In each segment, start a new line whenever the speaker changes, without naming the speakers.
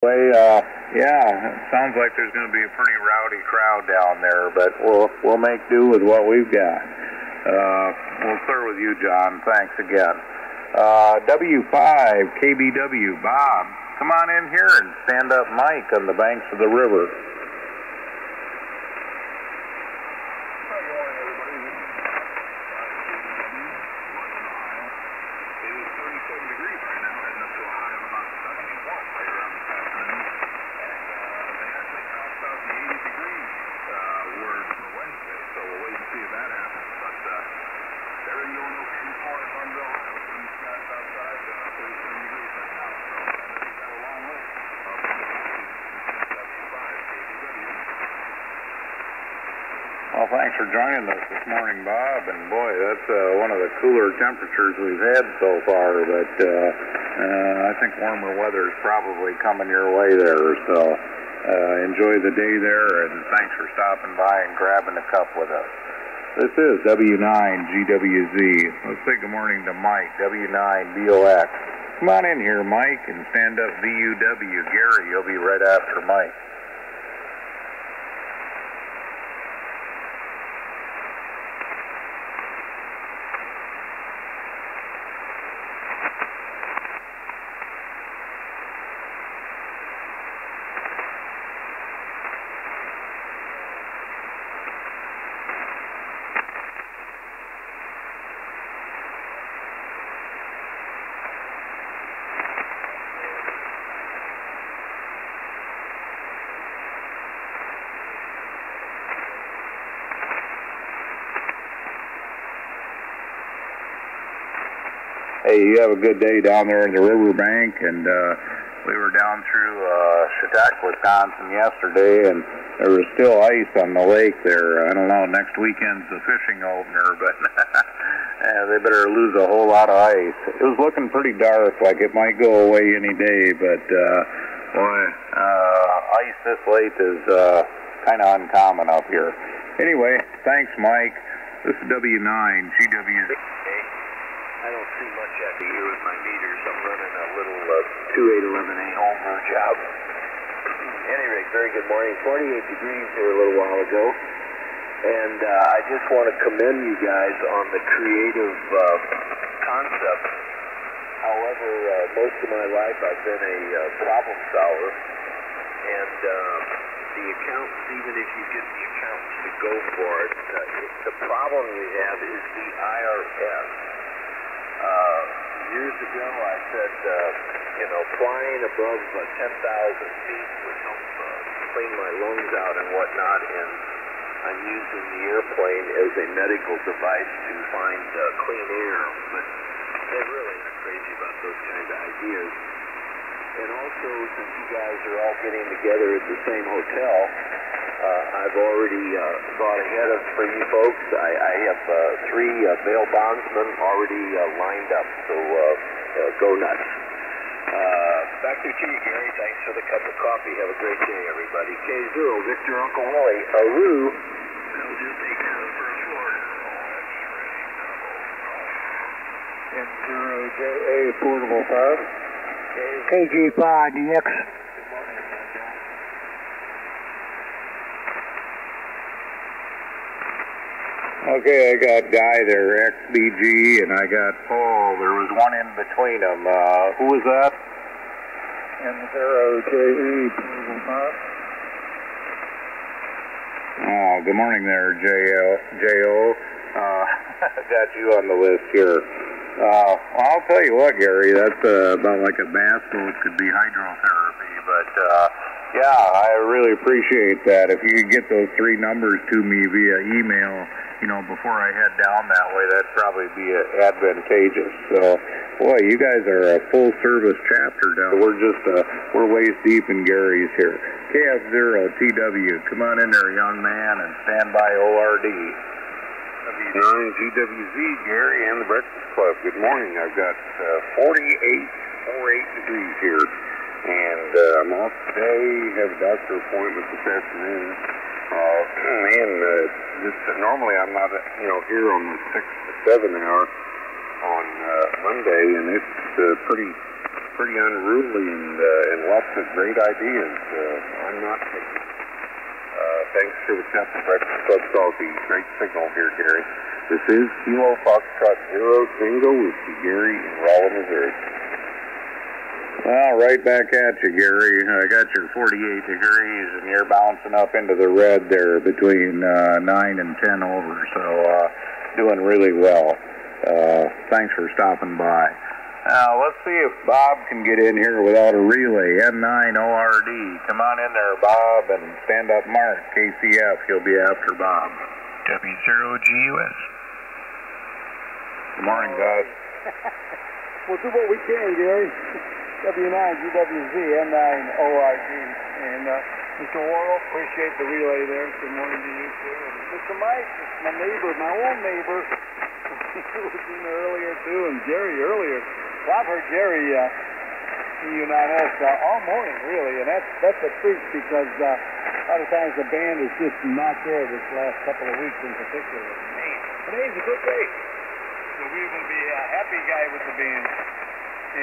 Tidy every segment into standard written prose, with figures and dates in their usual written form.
Yeah, it sounds like there's going to be a pretty rowdy crowd down there, but we'll make do with what we've got. We'll start with you, John. Thanks again. W5 KBW, Bob, come on in here and stand up Mike on the banks of the river. Well, thanks for joining us this morning, Bob, and boy, that's one of the cooler temperatures we've had so far, but I think warmer weather is probably coming your way there, so enjoy the day there, and thanks for stopping by and grabbing a cup with us. This is W9GWZ. Let's say good morning to Mike, W9BOX. Come on in here, Mike, and stand up VUW. Gary, you'll be right after Mike. Hey, you have a good day down there in the riverbank, and we were down through Chautauqua, Wisconsin yesterday, and there was still ice on the lake there. I don't know, next weekend's the fishing opener, but they better lose a whole lot of ice. It was looking pretty dark, like it might go away any day, but boy, ice this late is kind of uncommon up here. Anyway, thanks, Mike. This is W9GWZ.
I don't see much out here with my meters. I'm running a little 2811A Homer job. Any rate, very good morning. 48 degrees here a little while ago. And I just want to commend you guys on the creative concept. However, most of my life I've been a problem solver. And the accountants, even if you get the accountants to go for it, the problem you have is the IRS. Years ago, I said, flying above 10,000 feet would help clean my lungs out and whatnot, and I'm using the airplane as a medical device to find clean air, but they're really not crazy about those kind of ideas. And also, since you guys are all getting together at the same hotel, I've already thought ahead of for you folks. I have 3 bail bondsmen already lined up, so go nuts. Back to you, Gary. Thanks for the cup of coffee. Have a great day, everybody. K0, Victor, Uncle Willie, Aru. They'll just take care of the first floor.
N0JA, Portable 5. KG5DX.
Okay, I got Guy there, XBG, and I got Paul. There was one in between them. Who was that?
N0JE, Portable 5.
Oh, good morning there, J.O. Got you on the list here. Well, I'll tell you what, Gary, that's about like a bass boat could be hydrotherapy, but yeah, I really appreciate that. If you could get those 3 numbers to me via email, before I head down that way, that'd probably be advantageous. So, boy, you guys are a full-service chapter down. We're waist deep in Gary's here. KF0TW, come on in there, young man, and stand by ORD.
W9GWZ, Gary and the Breakfast Club. Good morning. I've got 48 degrees here, and I'm off today. Have a doctor appointment this afternoon. Normally I'm not, here on the 6 to 7 hour on Monday, and it's pretty pretty unruly and lots of great ideas. I'm not taking. Thanks for the Captain Breakfast Club Salty. Great signal here, Gary. This is Kilo Foxtrot 0 Tango with Gary in Rolla, Missouri.
Well, right back at you, Gary. I got your 48 degrees, and you're bouncing up into the red there between 9 and 10 over, so doing really well. Thanks for stopping by. Now, let's see if Bob can get in here without a relay. M9ORD. Come on in there, Bob, and stand up Mark. KCF, he'll be after Bob.
W0GUS.
Good morning, Gus.
We'll do what we can, Gary. W9GWZ, M9ORD. And Mr. Worrell, appreciate the relay there. Good morning to you, too. And Mr. Mike, my neighbor, my own neighbor, he was in there earlier, too, and Jerry earlier. Well, I've heard Jerry UNS all morning, really, and that's a treat because a lot of times the band is just not there this last couple of weeks in particular. Hey, today's a good day, so we're going to be a happy guy with the band.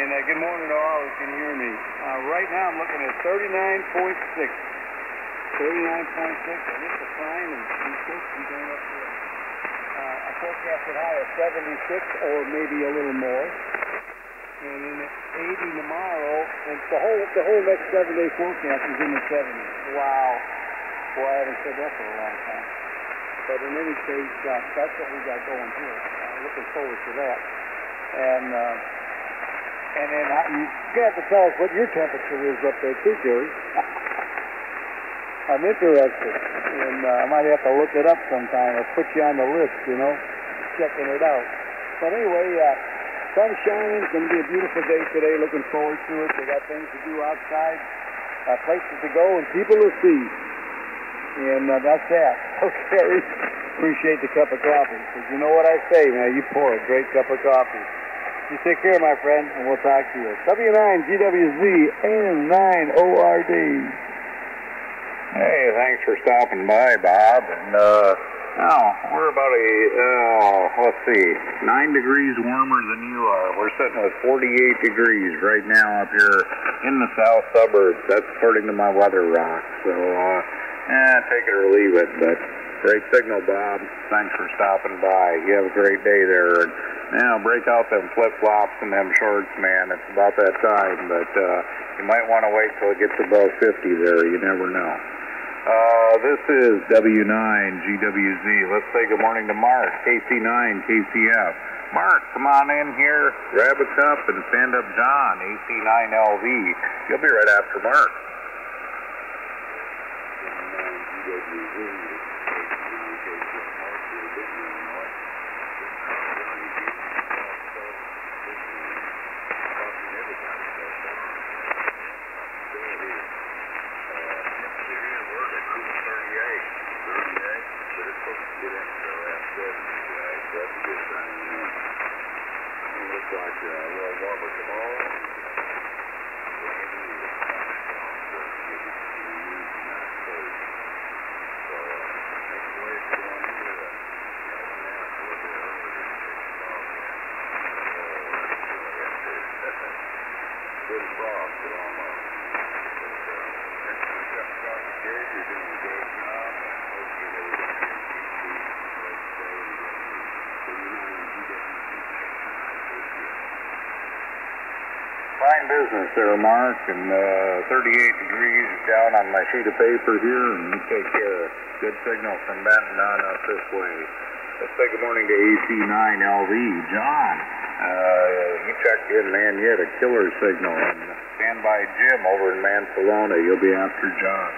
And good morning to all who can hear me. Right now I'm looking at 39.6. 39.6, and it's a fine, and it's supposed to be going up to a forecasted high of 76 or maybe a little more. And then 80 tomorrow, and the whole next 7-day forecast is in the 70s. Wow. Boy, I haven't said that for a long time. But in any case, that's what we got going here. Looking forward to that. And then you have to tell us what your temperature is up there too, Jerry. I'm interested, and I might have to look it up sometime or put you on the list, checking it out. But anyway, sun's shining. It's going to be a beautiful day today. Looking forward to it. They got things to do outside, places to go, and people to see. And that's that. Okay. Appreciate the cup of coffee. Because you know what I say, man. You pour a great cup of coffee. You take care, my friend, and we'll talk to you. W9GWZ and 9ORD.
Hey, thanks for stopping by, Bob. And now we're about let's see, 9 degrees warmer than you are. We're sitting with 48 degrees right now up here in the south suburbs. That's according to my weather rock. So, take it or leave it. But great signal, Bob. Thanks for stopping by. You have a great day there. And now break out them flip-flops and them shorts, man. It's about that time. But you might want to wait till it gets above 50 there. You never know. This is W9GWZ. Let's say good morning to Mark, KC9, KCF. Mark, come on in here, grab a cup, and stand up John, AC9LV. You'll be right after Mark. Fine business there, Mark, and 38 degrees down on my sheet of paper here, and you take care. Good signal from Benton on up this way. Let's say good morning to AC9LV. John, you checked in, man. You had a killer signal. And stand by Jim over in Mansalona. You'll be after John.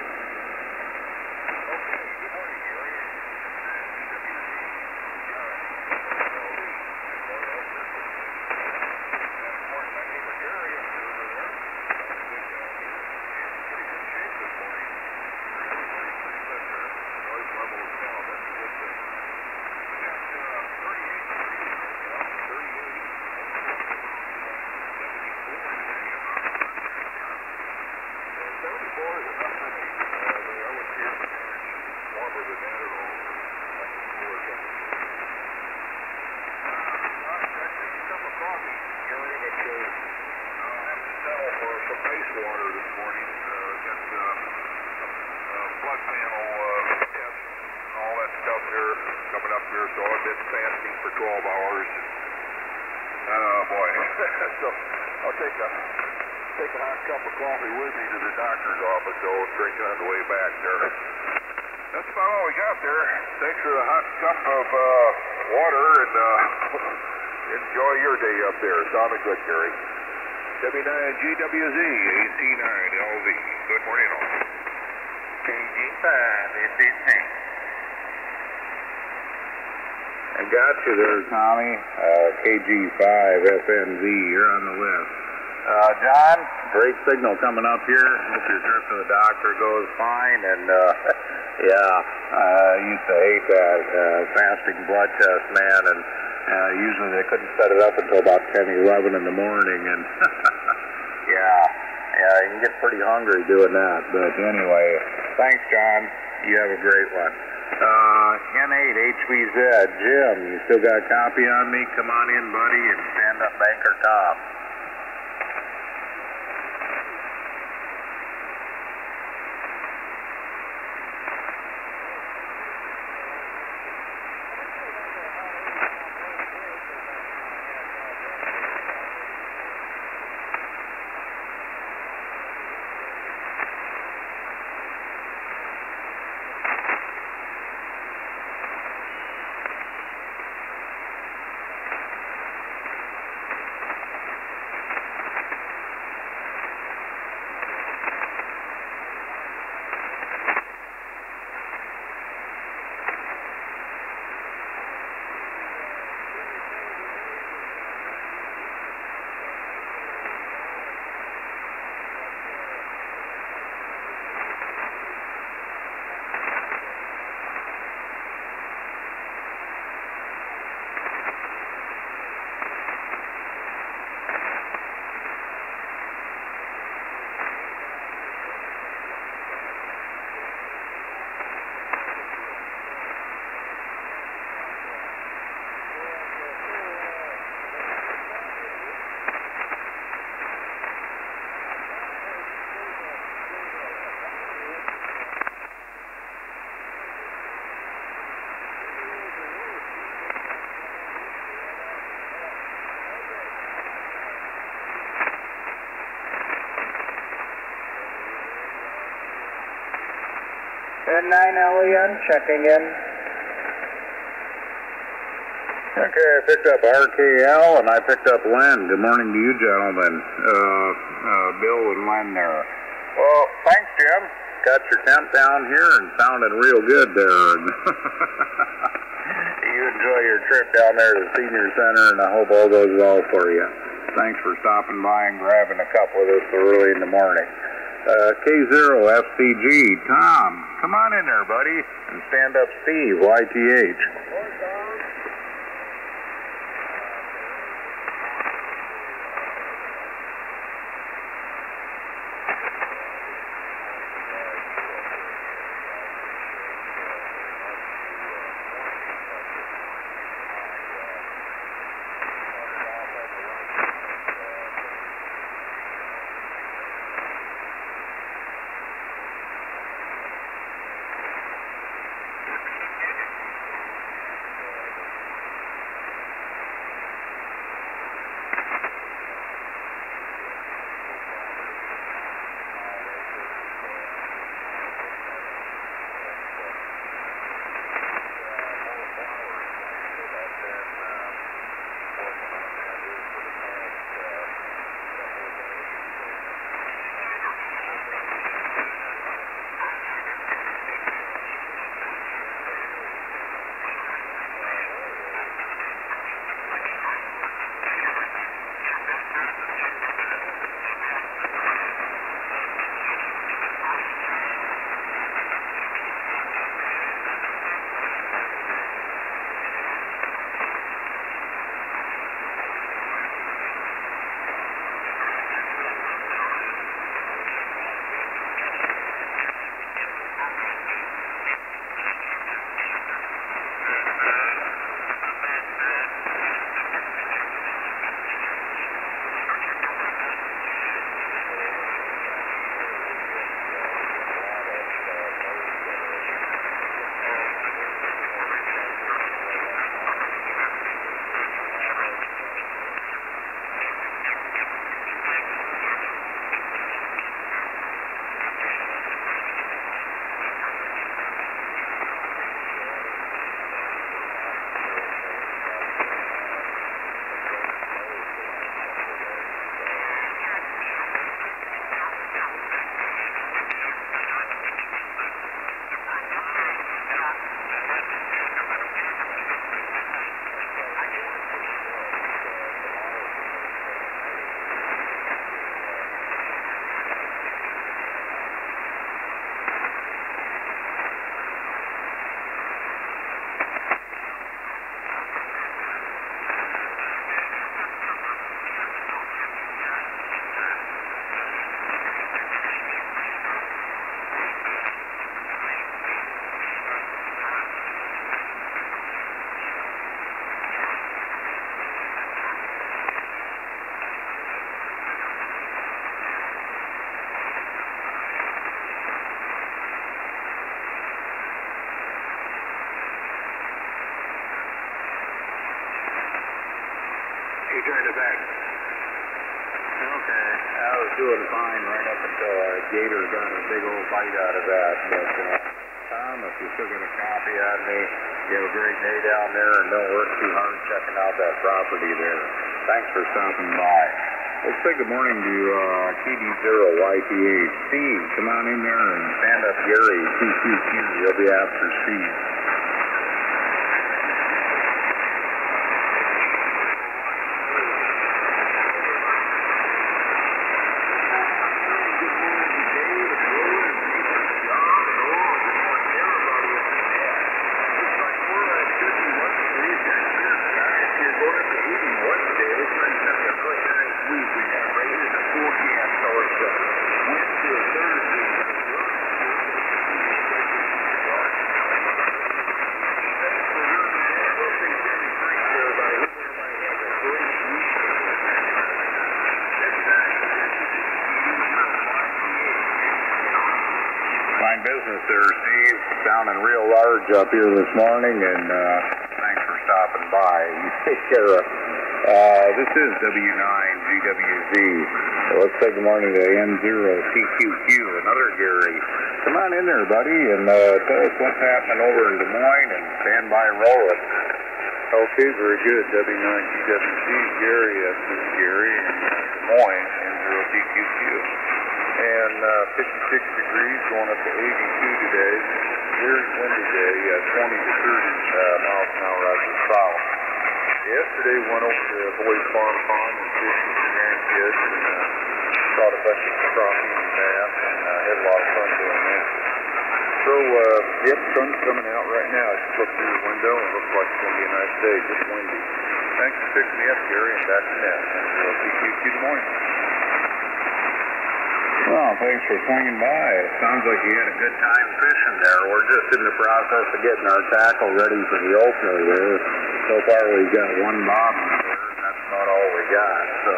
here, so I've been fasting for 12 hours. Oh boy. So I'll take a hot cup of coffee with me to the doctor's office, though, and drink on the way back there. That's about all we got there. Thanks for the hot cup of water, and enjoy your day up there. Sounded good, Gary. W9GWZ, AC9LV. Good morning, all.
KG5, SC. I got you there, Tommy. KG5, FNZ, you're on the list. John, great signal coming up here. Hope your trip to the doctor goes fine. And, yeah, I used to hate that fasting blood test, man. And usually they couldn't set it up until about 10, 11 in the morning. And, yeah, you can get pretty hungry doing that. But anyway, thanks, John. You have a great one. N8HVZ, Jim, you still got a copy on me? Come on in, buddy, and stand up Banker Tom.
N9 Elian, checking in.
Okay, I picked up RKL and I picked up Len. Good morning to you, gentlemen. Bill and Len there. Well, thanks, Jim. Got your temp down here and sounded real good there. You enjoy your trip down there to the senior center, and I hope all goes well for you. Thanks for stopping by and grabbing a cup with us so early in the morning. K0FCG, Tom, come on in there, buddy, and stand up Steve, YTH. a big old bite out of that. But, Tom, if you still got a copy on me, you have a great day down there, and don't work too hard checking out that property there. Thanks for stopping by. Let's say good morning to KD0YTH. Steve, come on in there and stand up Gary, CQQ. You'll be after Steve. Business there, Steve, sounding real large up here this morning, and thanks for stopping by. You take care of this is W9GWZ. Let's say good morning to N0TQQ, another Gary. Come on in there, buddy, and tell us what's happening over in Des Moines, and stand by rolling.
Okay, very good. W9GWZ, Gary, this is Gary in Des Moines, N0TQQ. And 56 degrees, going up to 82 today. Very windy day, 20 to 30 miles an hour out of the south. Yesterday, went over to Boyd Farm Pond and fished with the grandkids and caught a bunch of crappie and bass, and had a lot of fun doing that. So, yep, sun's coming out right now. I just looked through the window and it looks like it's going to be a nice day, just windy. Thanks for picking me up, Gary, and back to net. And we'll see you tomorrow.
Well, thanks for swinging by. It sounds like you had a good time fishing there. We're just in the process of getting our tackle ready for the opener there. So far we've got one bob in there, and that's not all we got. So,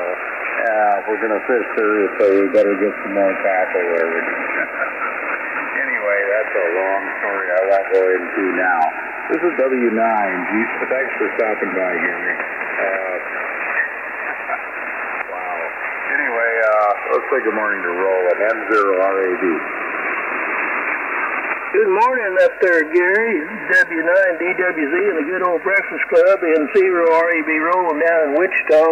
if we're going to fish seriously, we better get some more tackle there. Anyway, that's a long story I won't go into now. This is W9. Thanks for stopping by, Gary. Anyway, let's say good morning to Roland, M0RAD.
Good morning up there, Gary. W9DWZ and the Good Old Breakfast Club in N0RAB Roland down in Wichita,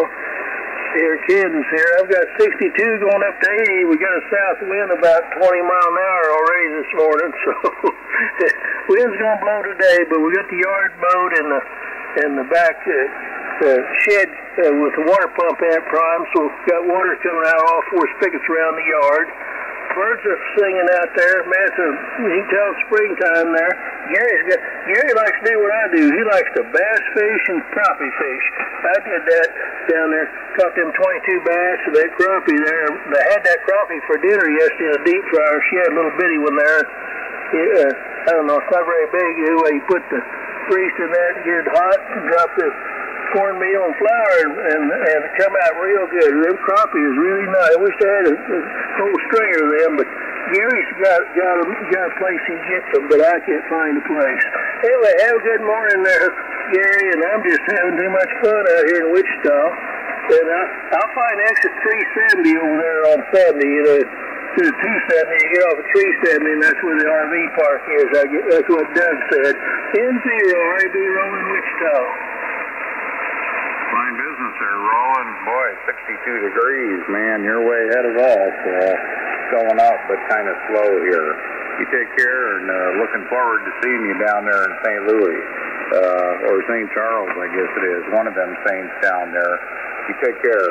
here, Kansas here. I've got 62 going up to 80. We got a south wind about 20 mile an hour already this morning, so wind's going to blow today, but we got the yard mowed and the back shed with the water pump at prime, so we've got water coming out all four spigots around the yard. Birds are singing out there. Man, you can tell it's springtime there. Gary likes to do what I do. He likes to bass fish and crappie fish. I did that down there. Caught them 22 bass and that crappie there. I had that crappie for dinner yesterday in a deep fryer. She had a little bitty one there. I don't know, it's not very big. Anyway, you put the grease in that, get it hot, and drop the cornmeal and flour, and it come out real good. Them crappie is really nice. I wish I had a whole stringer of them, but Gary's got a place he gets them, but I can't find a place. Anyway, have a good morning there, Gary, and I'm just having too much fun out here in Wichita. And I'll find exit 370 over there on 70, to the 270, you get off at 370, and that's where the RV park is. That's what Doug said. N0RAB Rolling Wichita.
Fine business there, Roland. Boy, 62 degrees, man. You're way ahead of us. Going up, but kind of slow here. You take care, and looking forward to seeing you down there in St. Louis, or St. Charles, I guess it is. One of them saints down there. You take care.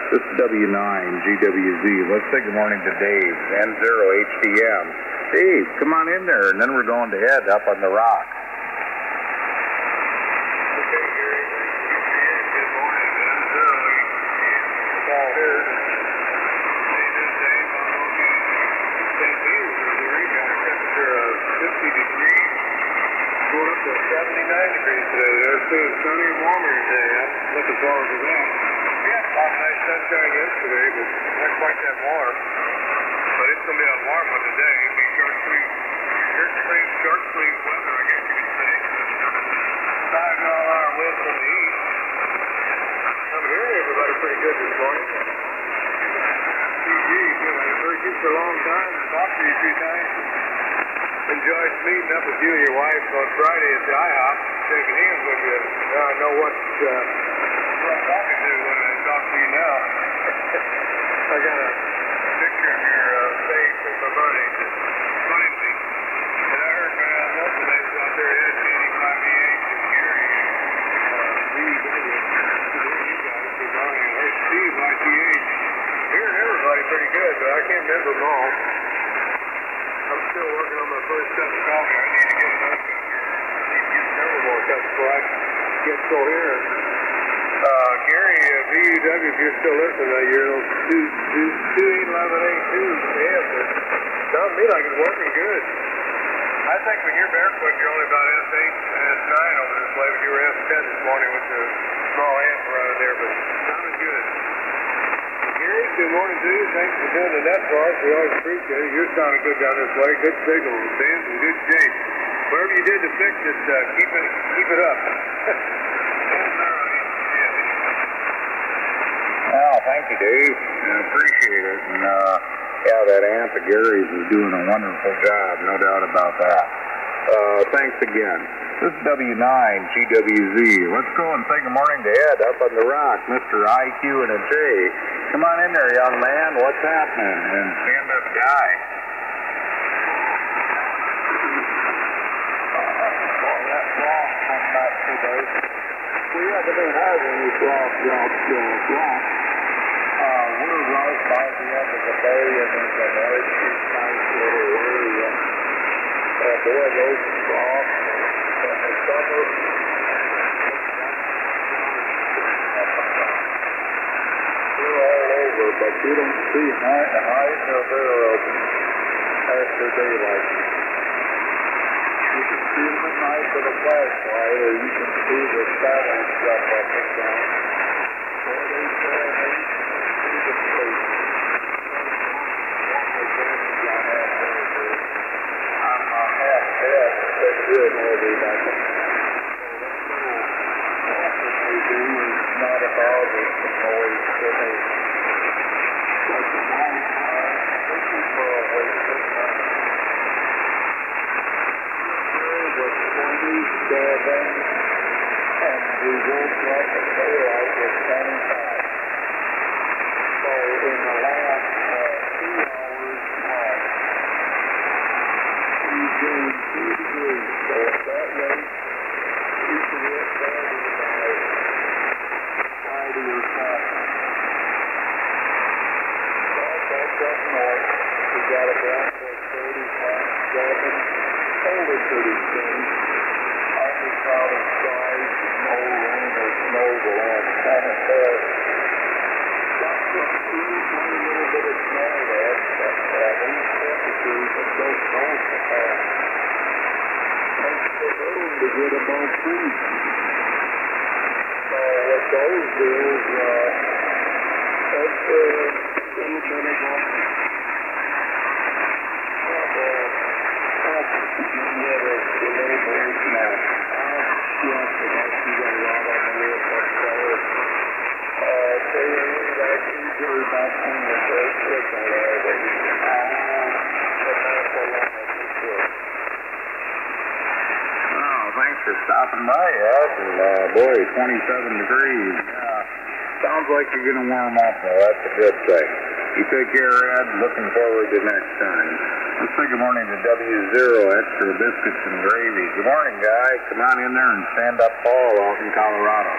This is W9GWZ. Let's say good morning to Dave, N0HDM. Dave, come on in there, and then we're going to head up on the rock.
Sunny and warmer today. I'm looking forward to that. We had a lot of nice sunshine yesterday, but not quite that warm. But it's going to be a warm one today. It'll be short sleeve weather, I guess you could say. 5-mile-an-hour wind from the east. I'm hearing everybody pretty good this morning. TG, I've heard you for a long time. Talked
to you a few times. Enjoyed meeting up with you and your wife on Friday at the IHOP, shaking hands with you. Now I know what I'm talking to when I talk to you now. I got a picture of your face in my mind. Finally. And I heard yesterday was out there at 85EH in Gary. You guys were going. I heard Steve ITH. Hearing everybody pretty good, but I can't remember them all. I'm still working on my first cup of coffee. I need to get another cup here. I need to get several more cups before I get coherent. Gary, VUW, if you're still listening, you're 281182 amp. It sounds to me like it's working good. I think when you're barefoot, you're only about S8, S9 over this way, but you were S10 this morning with the small amp running there, but sounded good. Gary, good morning to you. Thanks for doing the net for us. We always appreciate it. You're sounding good down this way. Good signal. Dan's in good shape. Whatever you did to fix it, keep it up.
Well, thank you, Dave. I appreciate it. And, yeah, that amp of Gary's is doing a wonderful job, no doubt about that. Thanks again. This is W9 GWZ. Let's go and say good morning to Ed up on the rock, Mr. IQ and a J. Come on in there, young man. What's happening? And stand up guy.
We haven't been having any block. We're right by the end of the bay, and there's a nice little area. Boy, those drops in the summer. They're all over, but you don't see highs or they're open after daylight. You can see them at night with a flashlight, or you can see the shadows jump up and down. Or they say, see the place. I'm half dead, but good movie like it. They do is not about it, the noise to me. But the night time, this is for a waste of time. Was 27, and we woke up and daylight was 25. So in the last 2 hours, we gained 2 degrees. So at that rate, you can get Saturday by Friday or Saturday. Well, that's up north. We got a down to 35, 7. Only pretty soon. Partly cloudy skies, no rain or snow the last time it fell. Got some a little bit of snow there, but these temperatures are so cold to pass. Makes the road to get above freezing. So what those do is that's a little bit of
Thanks for stopping by, Ed. And boy, 27 degrees. Sounds like you're going to warm up, though. That's a good thing. You take care, Ed. Looking forward to next time. Let's say good morning to W0 Extra Biscuits and Gravy. Good morning, guy. Come on in there and stand up Paul out in Colorado.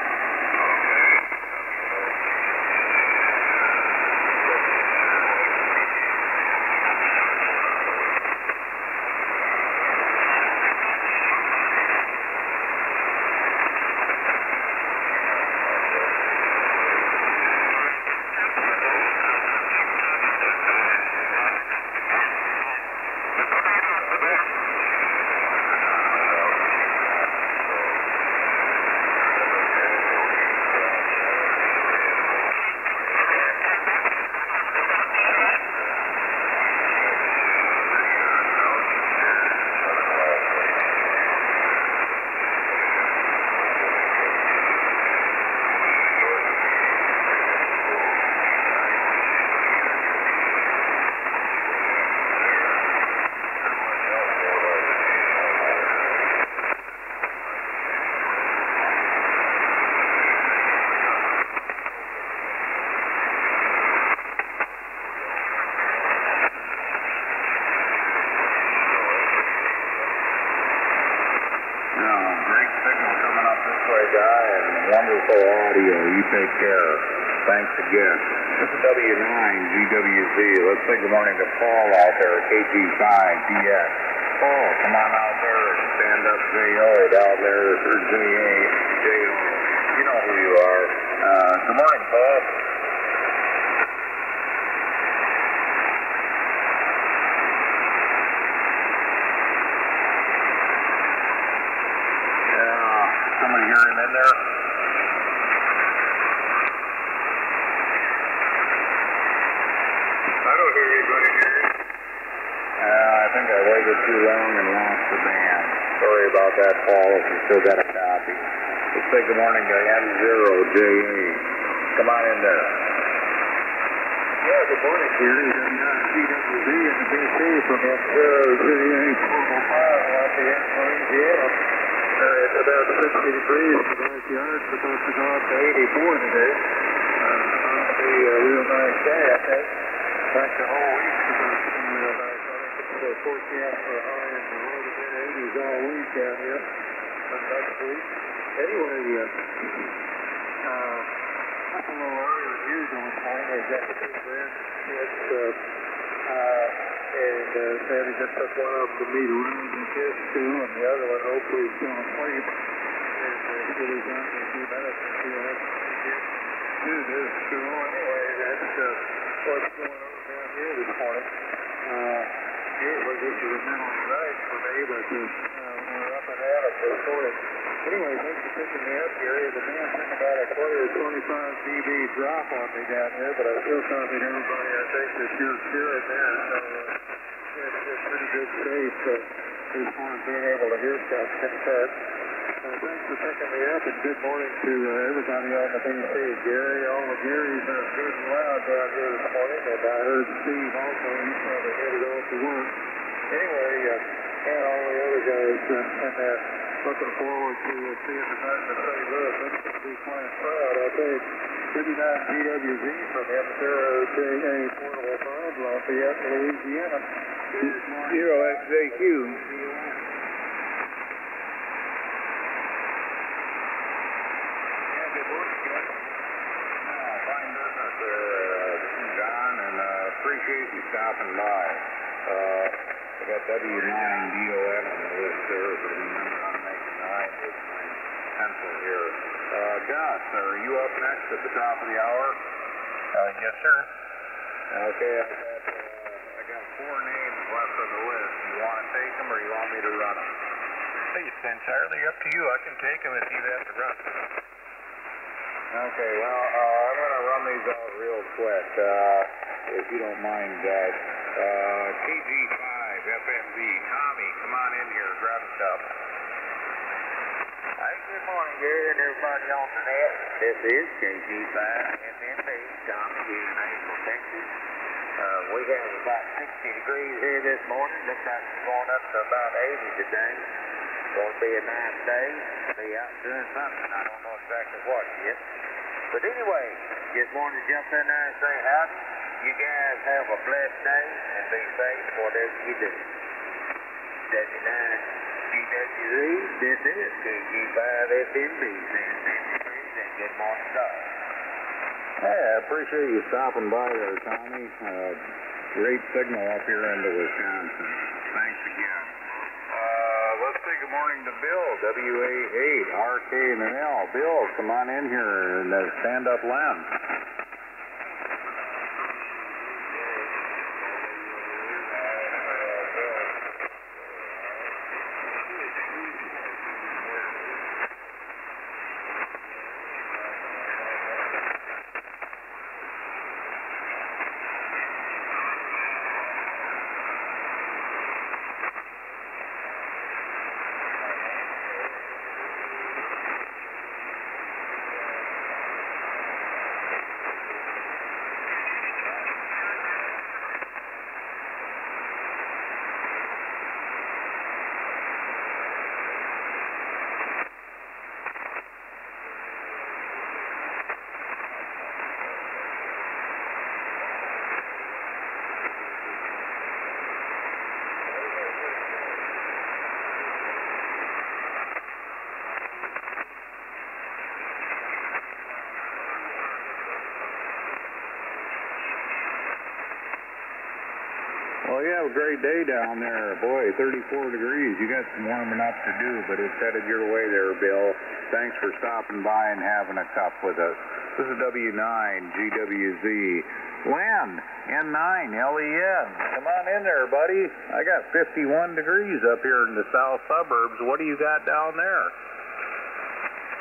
wonderful audio. You take care. Thanks again. This is W9GWZ. Let's say good morning to Paul out there, KG5DX. Paul, come on out there and stand up JO down there, or JA, JO. You know who you are. Good morning, Paul. Somebody hear him in there? I don't hear you. Go ahead, Gary. I think I waited too long and lost the band. Sorry about that, Paul, if you still got a copy. Let's say good morning to M0JA. Come on in there.
Yeah, good morning, Gary. WCWZ and the BC from M0JA 405 out the Louisiana. It's about 60 degrees in the backyard. It's supposed to go up to 84 today. It'll be a real nice day, I think. In fact, the whole week's supposed to be real nice. I think it's the forecast for a high in the low to mid-80s all week down here for next week. Anyway, up a little earlier than usual this morning. I've got the big wind. And Sandy just took one of them to meet around and kiss too, and the other one hopefully is still asleep. And she'll be down in a few minutes and she'll have to do this. So anyway, that's what's going on down here this morning. It was just a mental night for me, but we're up and at it this morning. Anyway, thanks for picking me up, Gary. The man took about a 20 or 25 dB drop on me down here, but I still copied everybody I think that you're in there. So it's pretty good shape as far as being able to hear stuff concerned. Thanks for picking me up, and good morning to everybody on the BC. Gary, all the Garys are good and loud down here this morning, and I heard Steve also. He's probably headed off to work. Anyway, and all the other guys and looking forward to seeing the night in St. Louis. That's going to be quite proud, I think. W9GWZ from M0JA 405, Lafayette, Louisiana.
0XJQ. Fine business there, John, and appreciate you stopping by. I got W9DON on the list there, but remember I'm making 9 with my pencil here. Gus, are you up next at the top of the hour?
Yes, sir.
Okay, I got 4 names left on the list. You want to take them or you want me to run them?
Hey, it's entirely up to you. I can take them if you have to run.
Okay, well, I'm going to run these out real quick, if you don't mind, guys. KG5, FMV, Tommy, come on in here, grab a cup.
Hey, good morning, Gary, and everybody on the net. This is KG5, FMV, Tommy here in April, Texas. We have about 60 degrees here this morning. Looks like it's going up to about 80 today. Going to be a nice day. Be out doing something. I don't know exactly what yet. But anyway, just wanted to jump in there and say howdy. You guys have a blessed day and be safe whatever you do. W9GWZ, this is KG5FMB saying and good morning, guys.
Hey, I appreciate you stopping by there, Tommy. Great signal up here into Wisconsin. Thanks again. Let's say good morning to Bill, WA8, RK and an L. Bill, come on in here and stand up lens. great day down there. Boy, 34 degrees. You got some warming up to do, but it's headed your way there, Bill. Thanks for stopping by and having a cup with us. This is W9 GWZ. Len, N9 LEN. Come on in there, buddy. I got 51 degrees up here in the south suburbs. What do you got down there?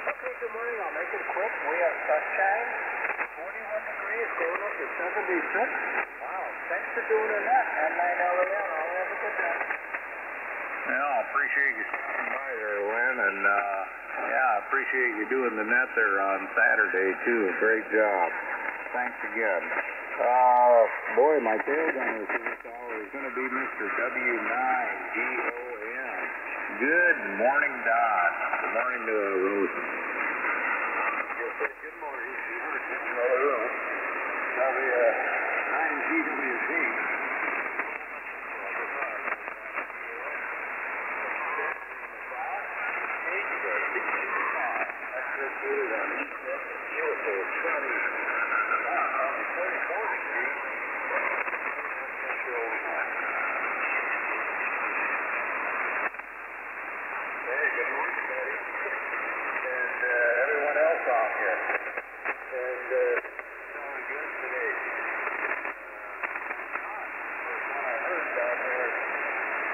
Okay, good morning. I'll make it quick. We have sunshine, 41 degrees, going up to 76. Wow, thanks for doing that. N9LEN, I'll have a good day.
Yeah, I appreciate you stopping by there, Len, and yeah, I appreciate you doing the net there on Saturday, too. Great job. Thanks again. Boy, my tail gunner for this hour is going to be Mr. W9GON. Good morning, Don. Good morning to Rosen.
Yes, sir. Good morning. W9GWZ. Beautiful, sunny.
Everyone else off here.
And sounding good today. I heard down there.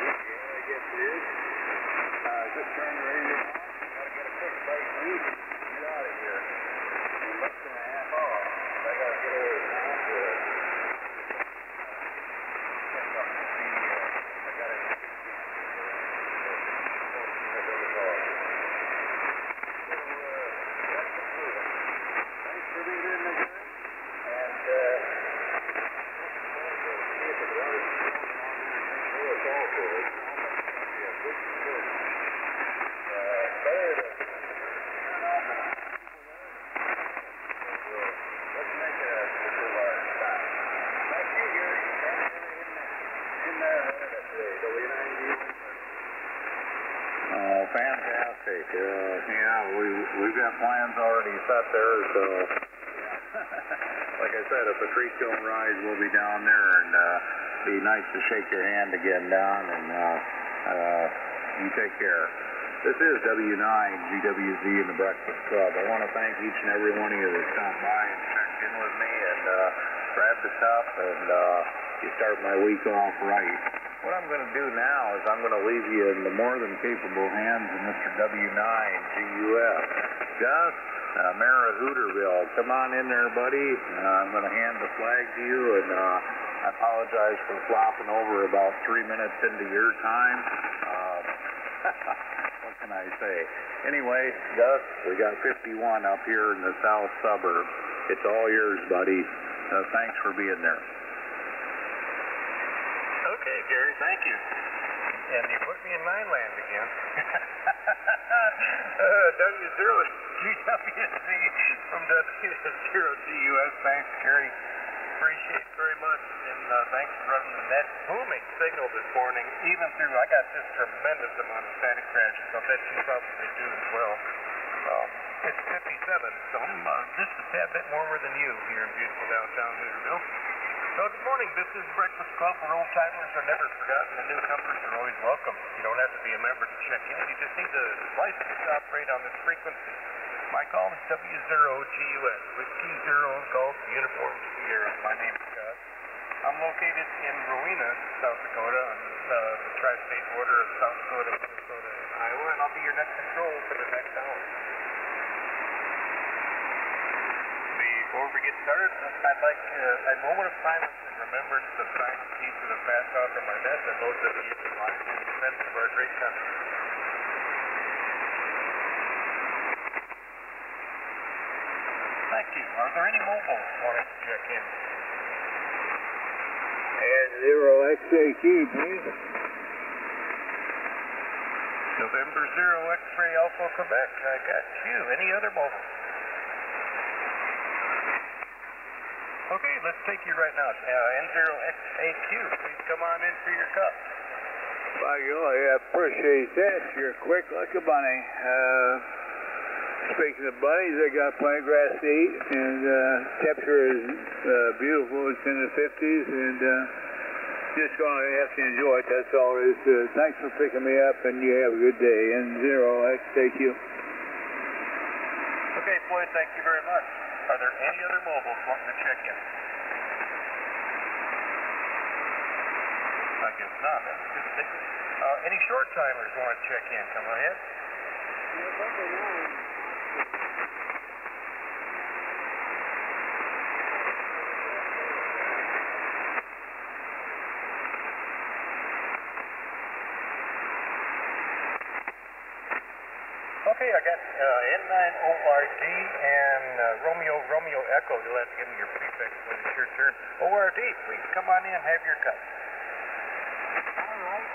Yeah, I guess it is. Just turn the radio on. Gotta get a quick bite to eat. Get out of here. In less than a half hour. I gotta get over to town to catch up to see. I gotta get thanks for being in the game. And see if it runs on us also. It's almost going to be a big switch. Better to turn off the let's make a large stop. Thank you, Gary. In there today. W9.
Oh, fantastic. Yeah, we've got plans already set there, so like I said, if the creek don't rise, we'll be down there, and be nice to shake your hand again, Don, and you take care. This is W9 GWZ and the Breakfast Club. I want to thank each and every one of you that stopped by and checked in with me and grabbed a cup, and you start my week off right. What I'm going to do now is I'm going to leave you in the more than capable hands of Mr. W9GUF. Gus, Mayor of Hooterville, come on in there, buddy. I'm going to hand the flag to you, and I apologize for flopping over about 3 minutes into your time. What can I say? Anyway, Gus, we got 51 up here in the south suburbs. It's all yours, buddy. Thanks for being there.
Okay, Gary, thank you. And you put me in nine land again. W0GWZ from W0GUS. Thanks, Gary. Appreciate it very much. And thanks for running the net. Booming signal this morning, even through, I got just tremendous amount of static crashes. I'll bet you probably do as well. It's 57, so I'm just a tad bit warmer than you here in beautiful downtown Hooterville. So good morning, this is the Breakfast Club where old timers are never forgotten and newcomers are always welcome. You don't have to be a member to check in, you just need to license to operate on this frequency. My call is W0GUS, Whiskey Zero Golf Uniform Sierra. My name is Gus. I'm located in Rowena, South Dakota, on the tri-state border of South Dakota, Minnesota, and Iowa, and I'll be your net control for the next hour. Before we get started, I'd like a moment of silence in remembrance of silent people that have passed out from our death and those that have given their lives in defense of our great country. Thank you. Are there any mobiles wanting to check in?
And 0XAQ, please.
November 0 X-ray Alpha Quebec. I got you. Any other mobiles? Okay, let's take you right now. N0XAQ, please come on in for your cup.
By golly, I appreciate that. You're quick like a bunny. Speaking of bunnies, I got plenty of grass to eat, and temperature is beautiful. It's in the 50s, and
Just going to have to enjoy it, that's all it is. Thanks for picking me up, and you have a good day. N0, X, take you.
Okay, Floyd, thank you very much. Are there any other mobiles wanting to check in? I guess not. That's good signal. Any short timers want to check in? Come ahead. Okay, I got N9ORD and Romeo Echo. You'll have to give me your prefix when it's your turn. ORD, please come on in, have your cup.
All right.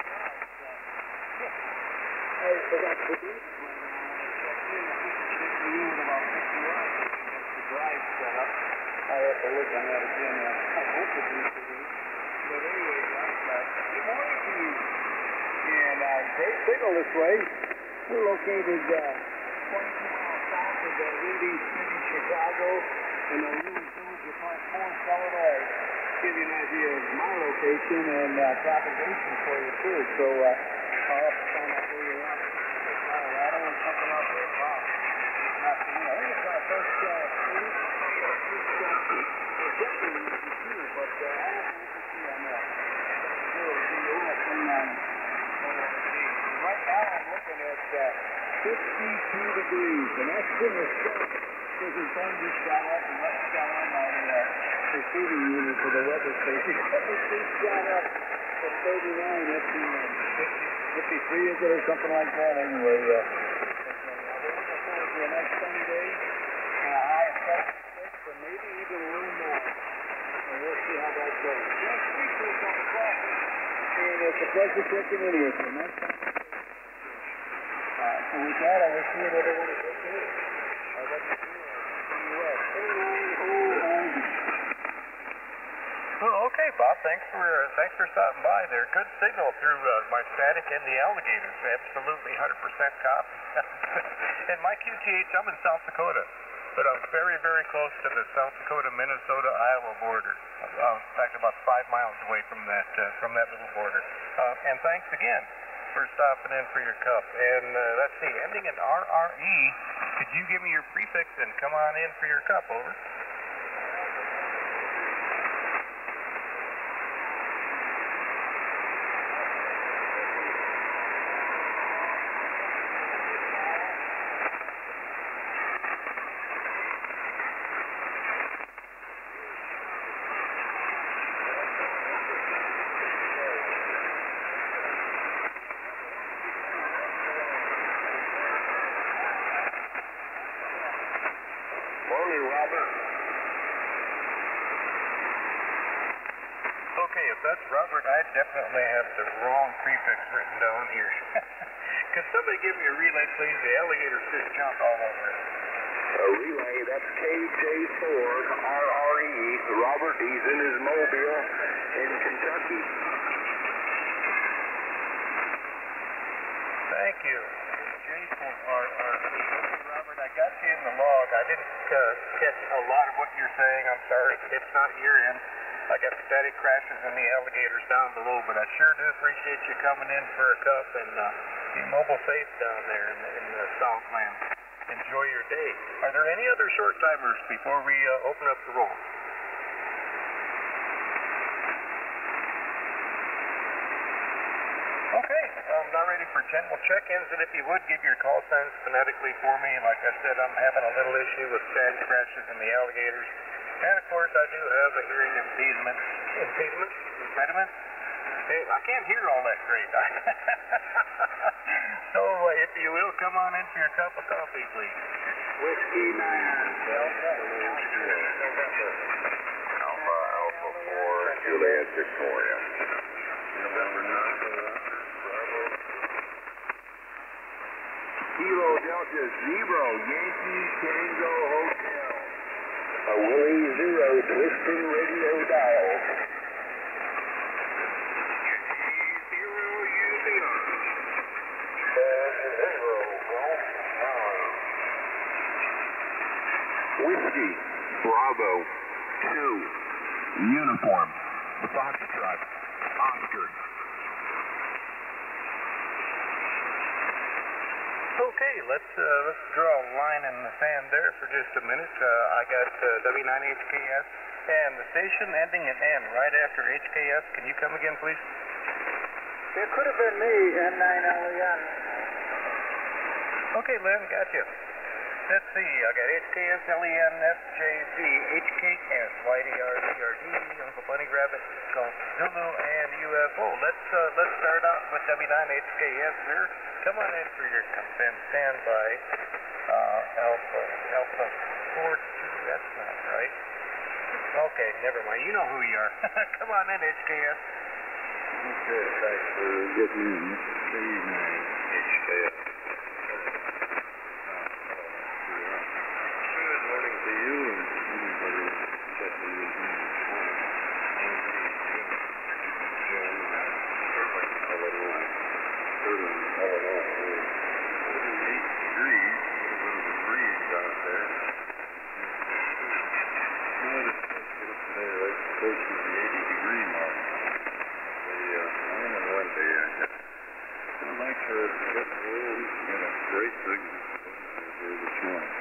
I forgot to do it when I checked in. I think it should be in about 50 watts. That's the drive set up. I'll have to look on that again. I hope it is today. But anyway, good morning to you. And great signal this way. We're located 22 miles south of the windy city, Chicago, and the Little Village of Park Forest, Illinois. Give you an idea of my location and propagation for you too. So I'll have to find out where you're at. Colorado and something out there. Wow. Not for me. I think it's our first reception in the computer, but I have to see on that. Right now I'm looking at 52 degrees, and that's in the sun. Because the sun just got up and let's got on my receiving unit for the weather station. It just got up from 39 up to 53, is it, or something like that? Anyway, we're looking forward to a nice sunny day and a high of 76, or maybe even a little more. And we'll see how that goes. Next week we'll come across, and it's a pleasure checking in with you. Nice time. And with that, I wish you another one of those days.
Oh, okay, Bob. Thanks for stopping by there. Good signal through my static and the alligators. Absolutely 100% copy. And my QTH, I'm in South Dakota, but I'm very, very close to the South Dakota, Minnesota, Iowa border. In fact, about 5 miles away from that little border. And thanks again for stopping in for your cup. And let's see, ending in RRE, could you give me your prefix and come on in for your cup? Over. Okay, if that's Robert, I definitely have the wrong prefix written down here. Could somebody give me a relay, please? The alligators just jumped all over it.
A relay, that's KJ4 RRE. Robert, he's in his mobile in Kentucky.
Thank you. J4RRE. Robert, I got you in the log. I didn't catch a lot of what you're saying. I'm sorry. It's not your end. I got static crashes and the alligators down below, but I sure do appreciate you coming in for a cup and be mobile safe down there in the Southland. Enjoy your day. Are there any other short timers before we open up the roll? Okay, I'm now ready for general check-ins, and if you would give your call signs phonetically for me. Like I said, I'm having a little issue with static crashes and the alligators. And of course, I do have a hearing impediment. Hey, I can't hear all that great. So, if you will, come on in for your cup of coffee, please.
Whiskey 9. Alpha 4, Juliet Victoria. November 9. Kilo Delta 0, Yankee Tango Hotel. A Willie 0 twisting radio dial. Whiskey, Bravo, 2, Uniform, Foxtrot,
Oscar.
Okay, let's draw a line in the sand there for just a minute. I got W9HKS and the station ending in N right after HKS. Can you come again, please?
It could have been me, N9LEN.
Okay, Lynn, got you. Let's see, I got HKS, LEN, FJV, HKS, YDRDRD, Uncle Bunny Rabbit, Golf Zulu, and UFO. Let's start out with W9HKS here. Come on in for your standby. Alpha 42, that's not right. Okay, never mind. You know who you are. Come on in, HKS.
Okay, thanks for getting in. Good evening, HKS. Good morning to you and everybody checking with me this morning. Jim, Sterling, Illinois. 48 degrees, a little bit of a breeze out there. Notice let's get up today right close to the 80-degree mark. Warm and windy, I guess. And thanks for getting in. Got a great signal here this morning.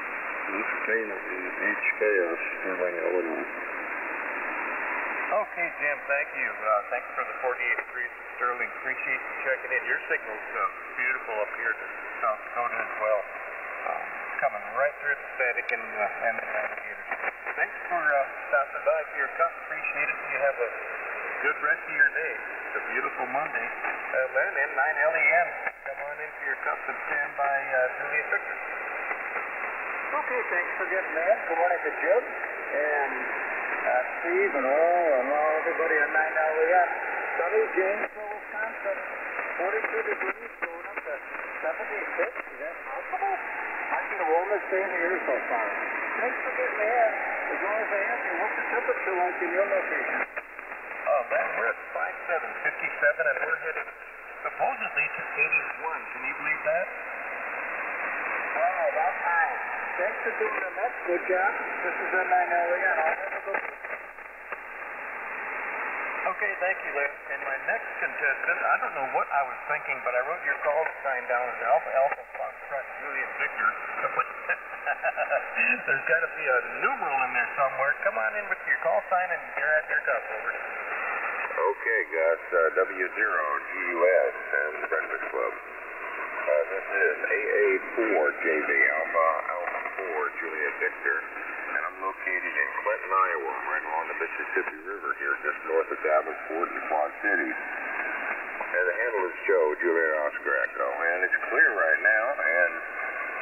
This train is in HKS, Sterling, Illinois.
Okay, Jim, thank you. Thanks for the 48 degrees of Sterling. Appreciate you checking in. Your signal's beautiful up here to South Dakota as well. Coming right through the static and the navigators. Thanks for stopping by for your cup. Appreciate it. You have a good rest of your day. It's a beautiful Monday. Len, N9LEN. Come on in for your cup and stand by Juliet Victor.
Okay, thanks for getting in. Good morning to Jim and Steve and all everybody on 9LEN. Sunny, Janesville, Wisconsin. 42 degrees, going up to 76. Is that possible? Might be the warmest day in the year so far. Thanks for getting in. As long as I ask you, what's the temperature like in your location?
Oh, man, we're at 57, and we're heading supposedly to 81. Can you believe that?
Oh, that's nice. Thanks for doing the Mets. Good job. This is N9LEN. I'll have a good one.
Okay, thank you, Lynn. And my next contestant, I don't know what I was thinking, but I wrote your call sign down as Alpha Foxtrot Juliet Victor. There's got to be a numeral in there somewhere. Come on in with your call sign and grab your cup, over.
Okay, got W0GUS and the Breakfast Club. This is AA4JV Alpha 4 Juliet Victor, and I'm located in Clinton, Iowa, right along the Mississippi River here, just north of Davenport and Quad Cities. And the handle is Joe, Juliet Oscar Echo, and it's clear right now, and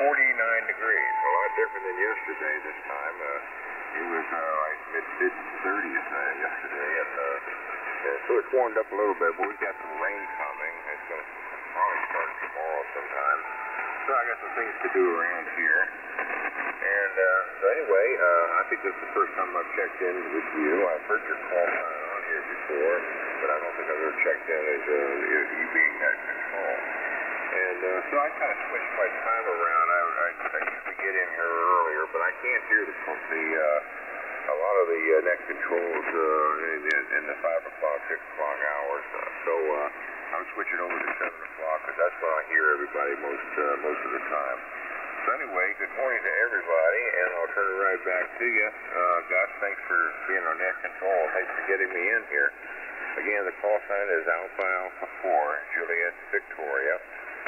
49 degrees, a lot different than yesterday this time. It was like mid-30s yesterday, and so it's warmed up a little bit, but we've got some rain coming. It's going to probably start tomorrow sometime. So I got some things to do around here. And so anyway, I think this is the first time I've checked in with you. I've heard your call sign on here before, but I don't think I've ever checked in as you being net control. And so I kind of switched my time around. I usually get in here earlier, but I can't hear a lot of the net controls in the 5 o'clock, 6 o'clock hours. So I'm switching over to 7 o'clock because that's when I hear everybody most of the time. So anyway, good morning to everybody, and I'll turn it right back to you. Gus, thanks for being on net control. Thanks for getting me in here. Again, the call sign is Alpha 4, Juliet Victoria,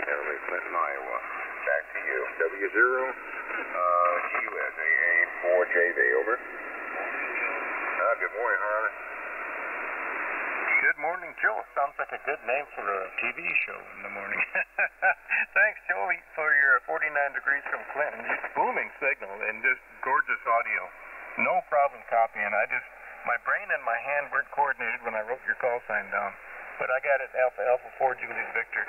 and I'm in Clinton, Iowa. Back to you. W0 GUS AA4JV, over. Good morning, Harlan.
Good morning, Joe. Sounds like a good name for a TV show in the morning. Thanks, Joe, for your 49 degrees from Clinton. Booming signal and just gorgeous audio. No problem copying. My brain and my hand weren't coordinated when I wrote your call sign down. But I got it, Alpha 4 Juliet Victor.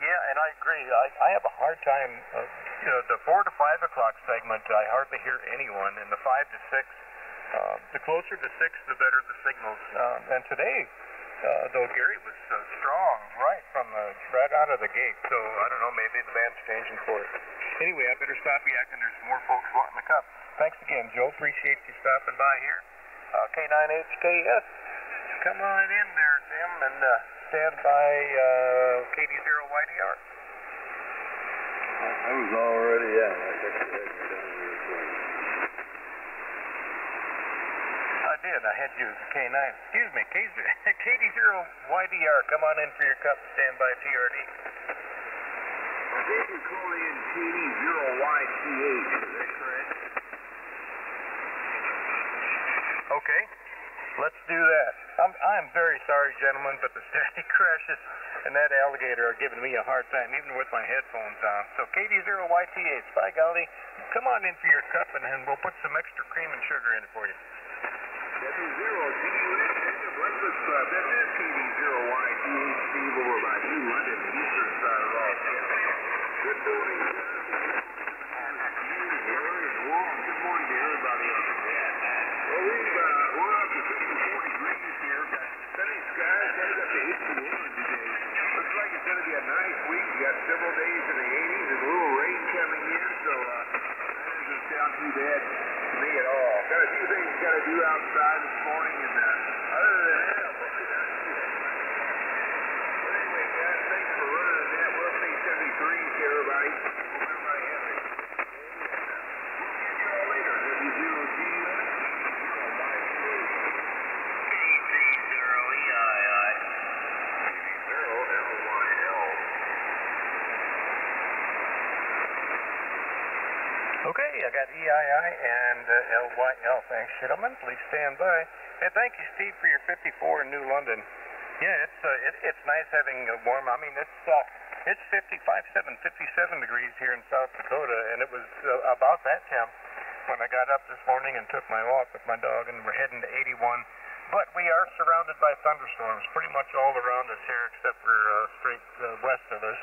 Yeah, and I agree. I have a hard time, the 4 to 5 o'clock segment, I hardly hear anyone. And the 5 to 6, the closer to 6, the better the signals. And today, though, Gary was strong right out of the gate. So, I don't know, maybe the band's changing for it. Anyway, I better stop yakking. There's more folks wanting the cup. Thanks again, Joe. Appreciate you stopping by here. K9HKS. come on in there, Tim, and stand by KD0YDR.
I was already out. I guess you had me down here too.
I did. I had you as a K9. Excuse me, KD0YDR. Come on in for your cup. Stand by TRD.
I think you're calling in KD0YTH. Is that correct?
Okay, let's do that. I'm very sorry, gentlemen, but the static crashes and that alligator are giving me a hard time, even with my headphones on. So KD0YTH, by golly, come on in for your cup, and then we'll put some extra cream and sugar in it for you.
W0GUS Breakfast Club. That is KD0YTH, Steve, over by New London, eastern side of all. Good morning, good morning to everybody on the chat. Well, we're up to 54 degrees here. Got sunny skies. Headed up to 81 today. Looks like it's going to be a nice week. You got several days in the 80s and a little rain coming in, so that doesn't sound too bad to me at all. Got a few things got to do outside this morning, and other than that, we'll be done. But anyway, guys, thanks for running the net. We're up to 73s to everybody. Hope everybody has a good day. We'll see you all later. W0GUS.
Okay, I got EII and LYL. Thanks, gentlemen. Please stand by. And thank you, Steve, for your 54 in New London. Yeah, it's nice having a warm. I mean, it's 57 degrees here in South Dakota, and it was about that temp when I got up this morning and took my walk with my dog, and we're heading to 81. But we are surrounded by thunderstorms pretty much all around us here, except for straight west of us,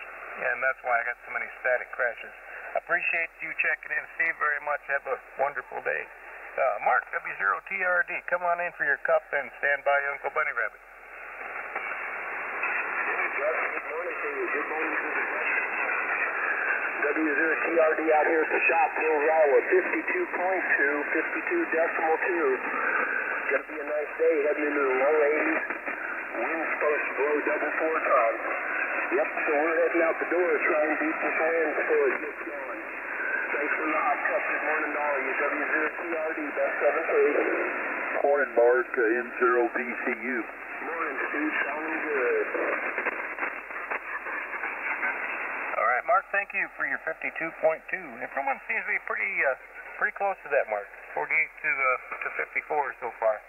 and that's why I got so many static crashes. Appreciate you checking in, Steve, very much. Have a wonderful day. Mark, W0TRD, come on in for your cup and stand by Uncle Bunny Rabbit.
Good morning to you. Good morning to the W0TRD out here at the shop overall with 52.2, 52.2. Gonna be a nice day, heading into the low 80s. Wind's supposed to blow double 4 times. Yep, so we're heading out the door trying to beat this wind before it gets going. Thanks for the hot cup. Good morning to all you. W0TRD, best 7-3.
Morning, Mark, N0BCU.
Morning, Steve. Sounding good.
All right, Mark, thank you for your 52.2. Everyone seems to be pretty close to that mark, 48 to 54 so far.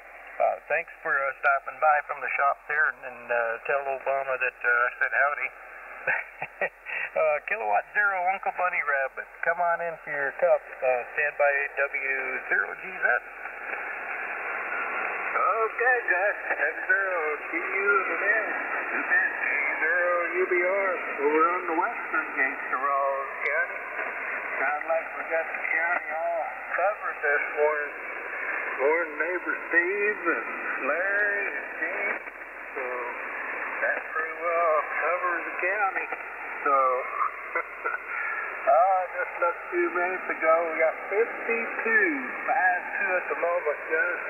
Thanks for stopping by from the shop there, and tell Obama that I said howdy. Kilowatt Zero, Uncle Bunny Rabbit, come on in for your cup. Stand by W0GZ.
Okay, guys. W0GUS. W0UBR. Over on the western gates of Rawls County. Sounds like we got the county all covered this morning. Morning, neighbor Steve and Larry and Gene. So that pretty well covers the county. So just looked a few minutes ago, we got 52, 5-2 at the moment, guys.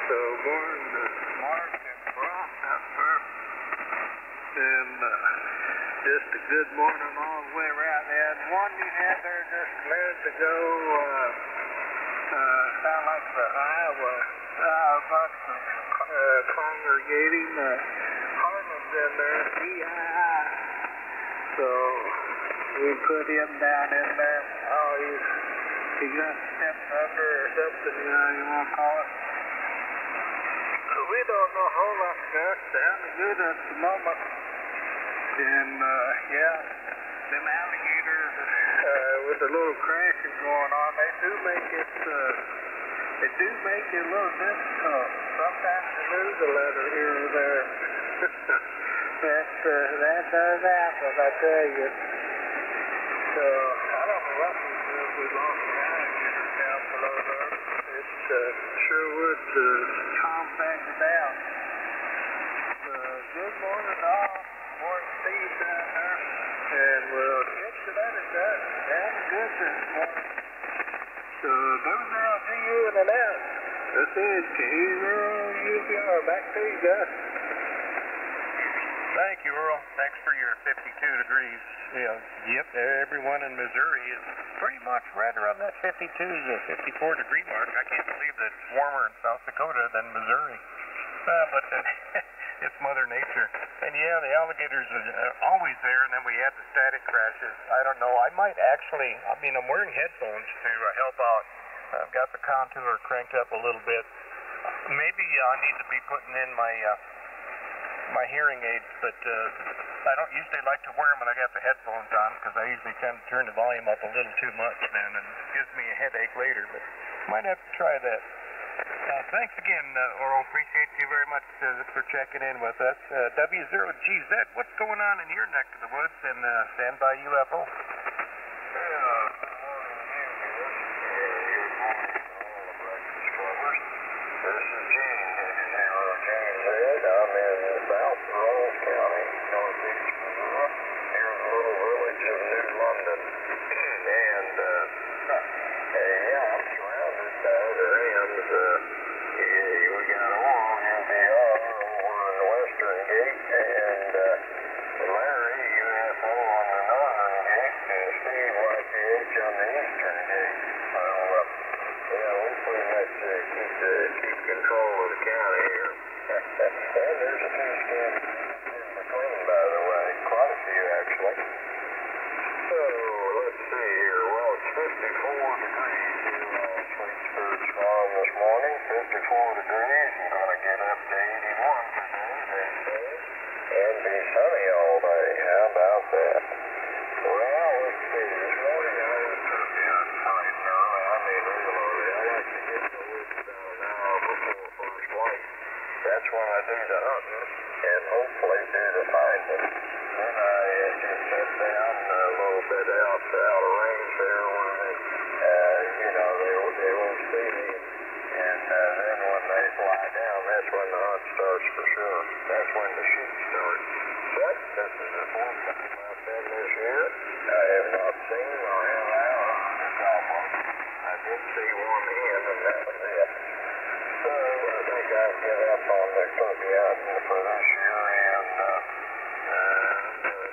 So morning to Mark and Brock up there. And just a good morning all the way around. They had one you had there just a minute ago. Sound like the Iowa bunch of congregating. Harlan's in there, EII. So we put him down in there. Oh, he got stepped under or something, you want to call it. So we don't know a whole lot of stuff. Sounding good at the moment. And yeah, them alligators with the little crashing going on, they do make it a little difficult. Sometimes you lose a letter here or there. That does happen, I tell you. So I don't know what we do if we lost the alligators down below there. It sure would compact it down. Good morning all. Morning, Steve down there. And we'll get to that and down good this morning. So W0GU and an S. This is KZero back to you guys.
Thank you, Earl. Thanks for your 52 degrees. Yep, everyone in Missouri is pretty much right around that 52 to 54 degree mark. I can't believe that it's warmer in South Dakota than Missouri. But it's Mother Nature. And yeah, the alligators are always there, and then we had the static crashes. I don't know. I might actually, I'm wearing headphones to help out. I've got the contour cranked up a little bit. Maybe I need to be putting in my hearing aids, but I don't usually like to wear them when I got the headphones on, because I usually tend to turn the volume up a little too much then, and it gives me a headache later, but might have to try that. Thanks again, Oral. Appreciate you very much for checking in with us. W0GZ, what's going on in your neck of the woods, and standby UFO?
This is Gene, W0GZ. I'm in South Rolls County, northeast Missouri, near the little village of New London. And, I'm surrounded by other ends. We got along NPR over in the Western Gate, and Larry, UFO on the Northern Gate, and Steve, YPH on the Eastern Gate. We pretty much keep control of the county here. And there's a few stands in between, by the way. Quite a few, actually. So, let's see here. Well, it's 54 degrees here on Sweet Spirits Farm this morning. 54 degrees. I'm going to get up to 81 today, they say. And be sunny all day. How about that? Well, let's see. This morning I was turkey hunting bright and early. Reloaded. I like to get the woods about an hour before first light. That's when I do the hunting, and hopefully do the finding. Then I just sit down a little bit out of range there where they won't see me. And then when they fly down, that's when the hunt starts for sure. That's when the shoot starts. But this is the fourth time I've been this year. I have not seen or have this almost. I did see one hen, and that was it. So I think I'll get up on the turkey hunting for this year and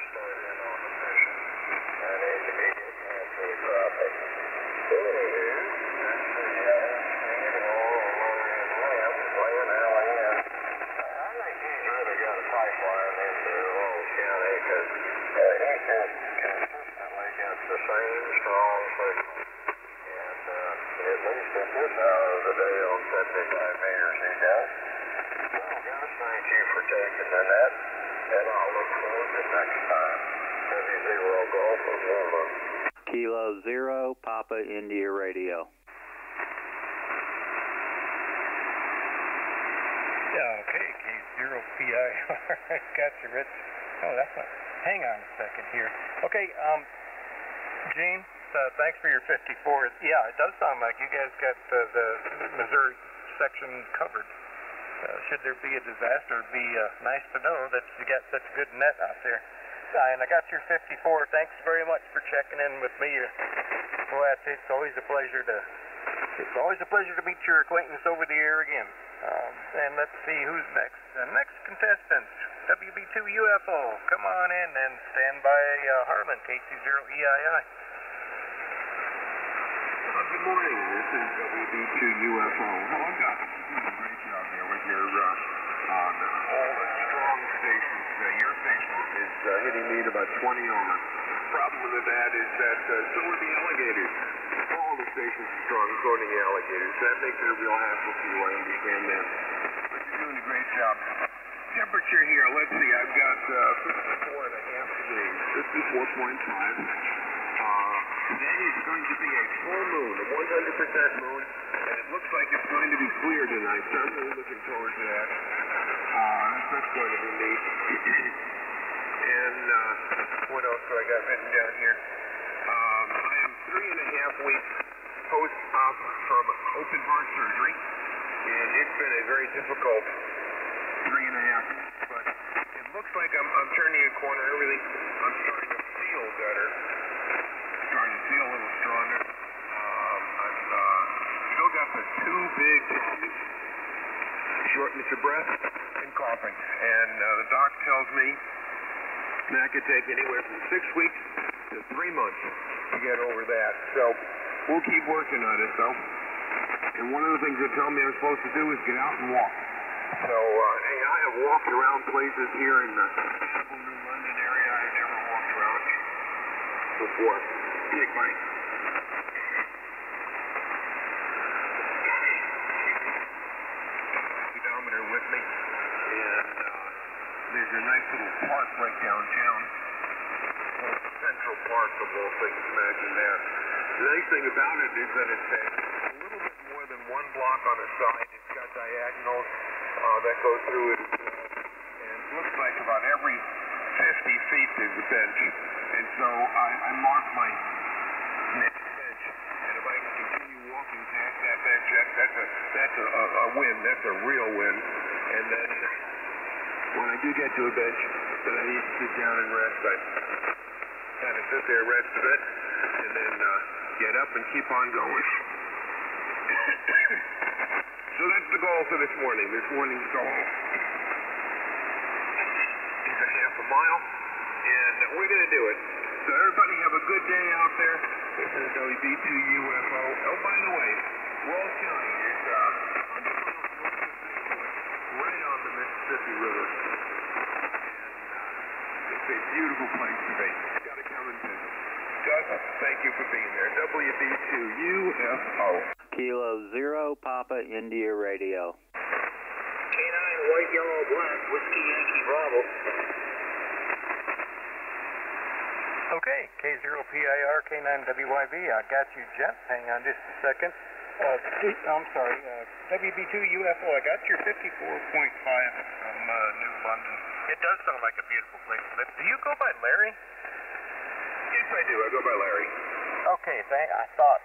start in on the fishing. I need to be getting into the crappie. So anywho, that's the laying out in. I think he's really got a pipeline into Rolls County, because he's just consistently got the same strong signal. At least at this hour of the day on 75 meters he does. Well, guys, thank you for taking the net, and I'll look forward to next time. W0 Golf November.
Kilo 0, Papa India Radio.
Yeah, okay, K0PIR. Got you, Rich. Oh, that's not. Hang on a second here. Okay, Gene. Thanks for your 54. Yeah, it does sound like you guys got the Missouri section covered. Should there be a disaster, it'd be nice to know that you got such a good net out there. And I got your 54. Thanks very much for checking in with me. Boy, it's always a pleasure to meet your acquaintance over the air again. And let's see who's next. Next contestant, WB2 UFO. Come on in and stand by Harlan, KC0EII.
Good morning. This is WB2 UFO. Hello, guys. You're doing a great job there with your on all the strong stations. Your station is hitting me at about 20 over. Problem with that is that so are the alligators. All the stations are strong, including the alligators. That makes it a real hassle for you. I understand that. But you're doing a great job. Temperature here, let's see. I've got 54.5 degrees, 54.5. Today is going to be a full moon, a 100% moon, and it looks like it's going to be clear tonight, so I'm really looking forward to that. That's going to be neat. And what else do I got written down here? I am 3.5 weeks post-op from open heart surgery, and it's been a very difficult 3.5 weeks, but it looks like I'm turning a corner. Everything, I'm starting to feel better. Starting to feel a little stronger. I've still got the two big tummies shortness of breath, and coughing. And the doc tells me that could take anywhere from 6 weeks to 3 months to get over that. So we'll keep working on it, though. And one of the things they tell me I'm supposed to do is get out and walk. So, hey, I have walked around places here in the New London area I've never walked around before. Big Mike. Speedometer with me, and there's a nice little park right downtown. Central Park, of all things, imagine that. The nice thing about it is that it's a little bit more than one block on the side. It's got diagonals that go through it, and it looks like about every 50 feet there's a bench. And so I mark my next bench, and if I can continue walking past that bench, that's a win. That's a real win. And then when I do get to a bench that I need to sit down and rest, I kind of sit there, rest a bit, and then get up and keep on going. So that's the goal for this morning. This morning's goal is a half a mile, and we're going to do it. So everybody have a good day out there. This is WB2 UFO. Oh, by the way, Walls County is right on the Mississippi River. And it's a beautiful place to be. You got to come and visit. Gus, thank you for being there. WB2 UFO.
Kilo 0, Papa India Radio.
K9, white, yellow, black, whiskey, Yankee, Bravo.
Okay, K0PIR, K9WYV. I got you, Jeff. Hang on just a second. I'm sorry, WB2 UFO. I got your 54.5 from New London. It does sound like a beautiful place to live. Do you go by Larry?
Yes, I do. I go by Larry.
Okay, I thought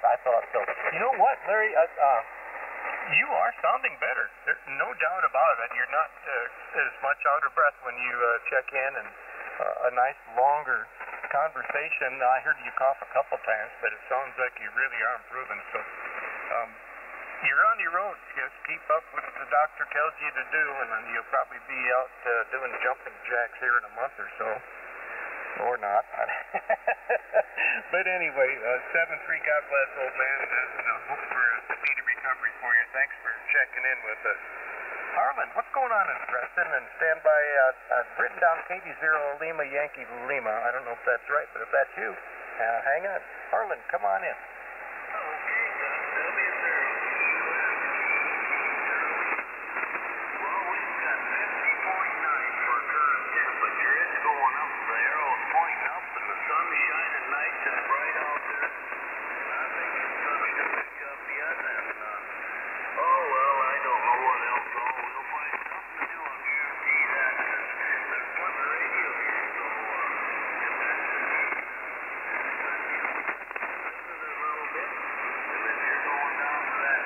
so. You know what, Larry? You are sounding better. There's no doubt about it. You're not as much out of breath when you check in, and a nice longer conversation. I heard you cough a couple times, but it sounds like you really are improving. So you're on your own. Just keep up with what the doctor tells you to do, and then you'll probably be out doing jumping jacks here in a month or so. Or not. But anyway, 7-3, God bless, old man, and hope for a speedy recovery for you. Thanks for checking in with us. Harlan, what's going on in Preston? And stand by, I've written down KD0 Lima Yankee Lima. I don't know if that's right, but if that's you, hang on. Harlan, come on in.
Okay, W0. Well, we've got 50.9 for current temperature. It's going up. The arrow's pointing up, and the sun is shining nice and bright out there. And I think it's going to be a good job yet. And, oh, well, I don't know what else. Oh, we'll find something to do, I'll guarantee that. There's plenty of radio here, so if that's the case, listen to it a little bit, and then you're going down to that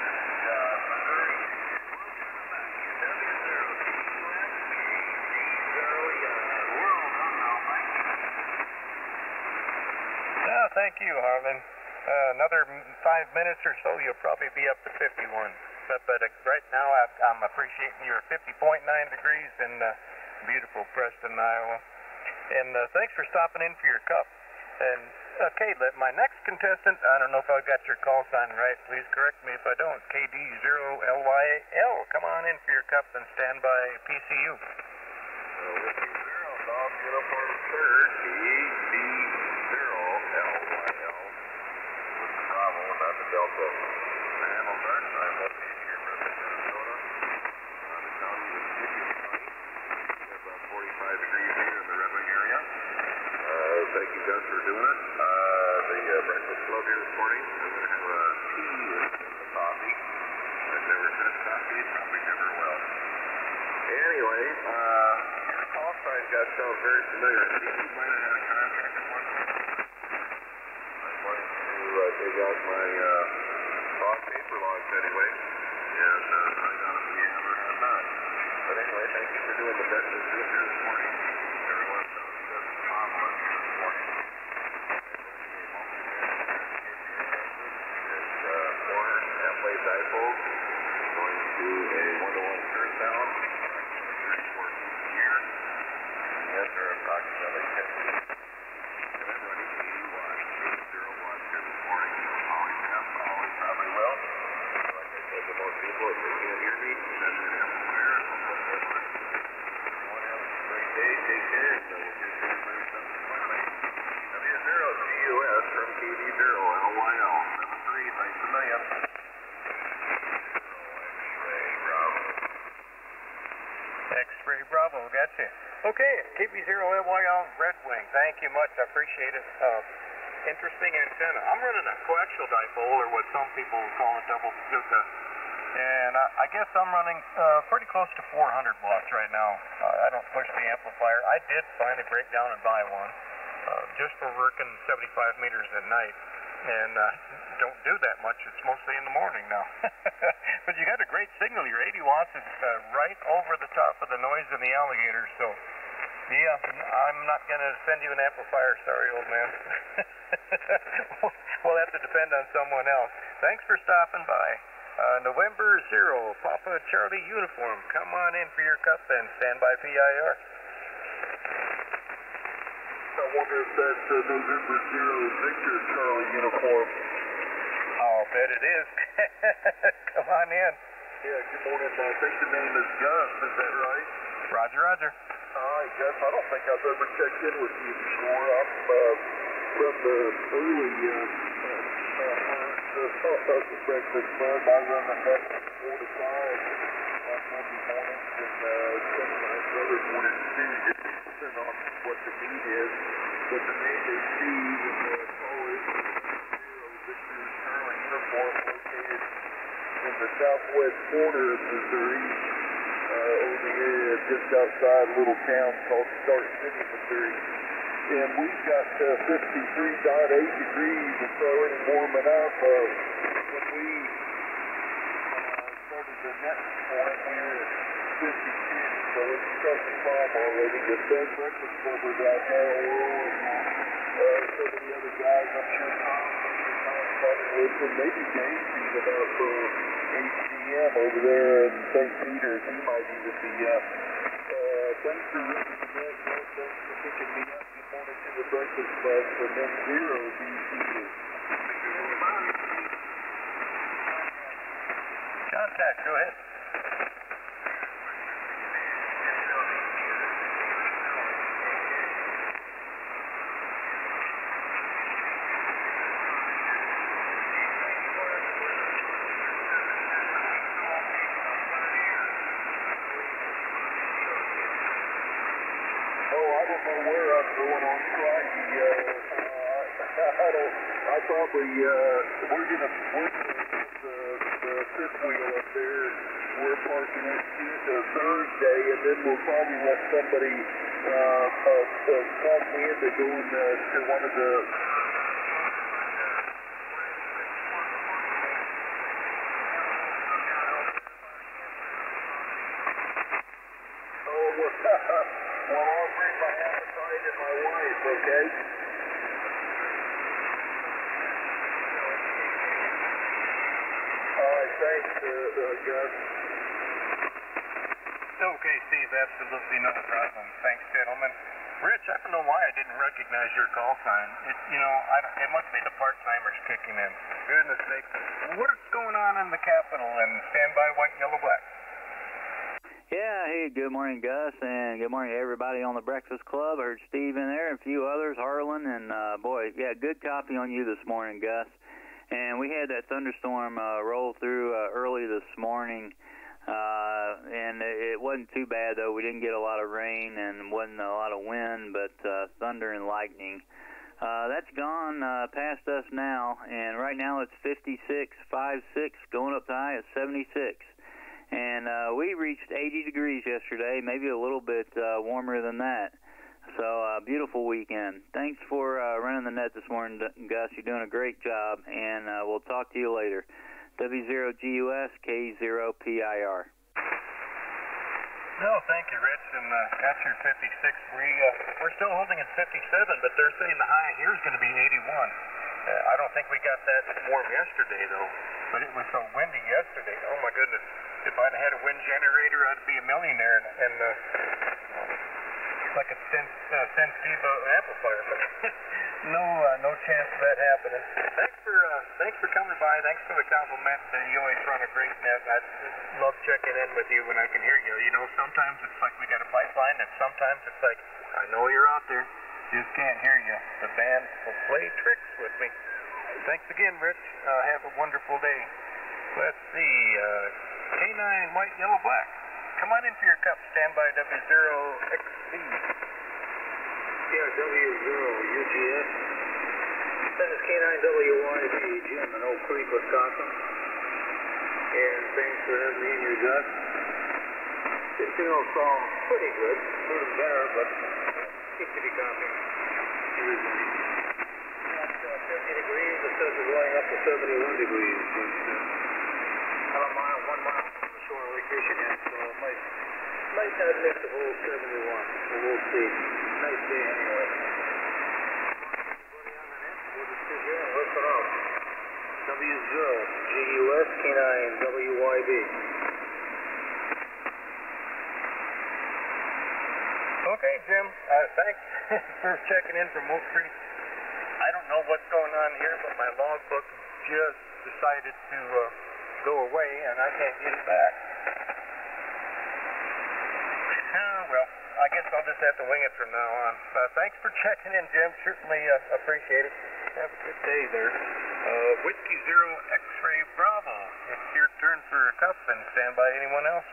Missouri. We'll turn it back here. W0 CUS, KD0, world on now, Mike.
Oh, thank you, Harlan. Another 5 minutes or so, you'll probably be up to 51. But right now, I'm appreciating your 50.9 degrees in beautiful Preston, Iowa. And thanks for stopping in for your cup. And, okay, my next contestant, I don't know if I got your call sign right. Please correct me if I don't. KD0LYL. Come on in for your cup and stand by PCU.
Whiskey 0, Golf Uniform Third, KD0LYL. With the Bravo, not the Delta. Hamilton, I'm located here in Minnesota. The county is Michigan. We have about 45 degrees here in the Red Wing area. Thank you, Gus, for doing it. The breakfast club here this morning. I'm going to have a tea with the coffee. I've never had coffee, probably never will. Anyway, your call sign got sounds very familiar. I think you might have had a contact at one point. I'm going to dig out my paper logs anyway, and find out if we ever have not. But anyway, thank you for doing the best this here this morning. Everyone sounds just marvelous here this morning. This corner, halfway dipole, going to a 1-to-1 turn down. KD0LYL 73. Thanks a million.
X-Ray Bravo, gotcha. Okay, KB0LYL Red Wing, thank you much, I appreciate it. Interesting antenna. I'm running a coaxial dipole, or what some people call a double bazooka, and I guess I'm running pretty close to 400 watts right now. I don't push the amplifier. I did finally break down and buy one, just for working 75 meters at night, and don't do that much. It's mostly in the morning now. But you got a great signal. Your 80 watts is right over the top of the noise in the alligator, so yeah, I'm not going to send you an amplifier. Sorry, old man. We'll have to depend on someone else. Thanks for stopping by. November 0, Papa Charlie uniform. Come on in for your cup and stand by PIR.
I wonder if that's November 0 Victor Charlie uniform.
I'll bet it is. Come on in.
Yeah, good morning. I think the name is Gus, is that right?
Roger, roger.
All right, Gus, I don't think I've ever checked in with you before. I'm from the early the breakfast club. I run the net from 4 to 5 on Monday mornings, and some of my brothers wanted to do, just depending on what the need is. But the name is Steve, and the call is 0 Victor Charlie uniform, located in the southwest corner of Missouri, over here just outside a little town called Stark City, Missouri. And we've got 53.8 degrees. It's already warming up. When we started the next point, we were at 52, so it's starting to climb already. The best breakfast clubbers out there, and some of the other guys, I'm sure Tom's probably listening. Maybe James even up for HCM over there in St. Peter's. He might even be up. Thanks for running the net. Thanks for picking me up. Good morning to the breakfast club from M0 BCU.
Contact, go ahead.
We're gonna the fifth wheel up there. We're parking it Thursday, and then we'll probably let somebody talk me into going to one of the. Oh, well, I'll bring my appetite and my wife, okay? Thanks, Gus.
Okay, Steve, absolutely no problem. Thanks, gentlemen. Rich, I don't know why I didn't recognize your call sign. It must be the part-timers kicking in. Goodness sake. What's going on in the Capitol and stand by white, yellow, black?
Yeah, hey, good morning, Gus, and good morning to everybody on the Breakfast Club. I heard Steve in there and a few others, Harlan, and boy, yeah, good copy on you this morning, Gus. And we had that thunderstorm roll through early this morning, and it wasn't too bad, though. We didn't get a lot of rain and wasn't a lot of wind, but thunder and lightning. That's gone past us now, and right now it's 56.56, going up to high at 76. And we reached 80 degrees yesterday, maybe a little bit warmer than that. So, beautiful weekend. Thanks for running the net this morning, Gus. You're doing a great job, and we'll talk to you later. W0GUS, K0PIR.
No, thank you, Rich, and got your 56. We're still holding at 57, but they're saying the high here is going to be 81. I don't think we got that warm yesterday, though, but it was so windy yesterday. Oh, my goodness. If I'd had a wind generator, I'd be a millionaire, and like a Sensitiva amplifier. No chance of that happening. Thanks for coming by. Thanks for the compliment. You always run a great net. I love checking in with you when I can hear you. You know, sometimes it's like we got a pipeline, and sometimes it's like, I know you're out there, just can't hear you. The band will play tricks with me. Thanks again, Rich. Have a wonderful day. Let's see. K9 white, yellow, black. Come on in for your cup. Standby W0XV.
Yeah, W0UGS. This is K9WYD, Jim in Oak Creek, Wisconsin. And thanks for having me in your gut. This signal sounds pretty good. Could have better, but seems to be copying. At 50 degrees, it says it's going up to 71 degrees. But, about 1 mile from the shore Lake Michigan, so it might not miss the whole 71. So we'll see. Nice day anyway. Everybody on the net, we'll just sit here and listen out. W0GUS K9WYB.
Okay, Jim. Thanks for checking in from Oak Creek. I don't know what's going on here, but my logbook just decided to go away, and I can't get it back. Well, I guess I'll just have to wing it from now on. Thanks for checking in, Jim. Certainly appreciate it. Have a good day there. Whiskey Zero X-Ray Bravo. It's your turn for a cup, and stand by anyone else.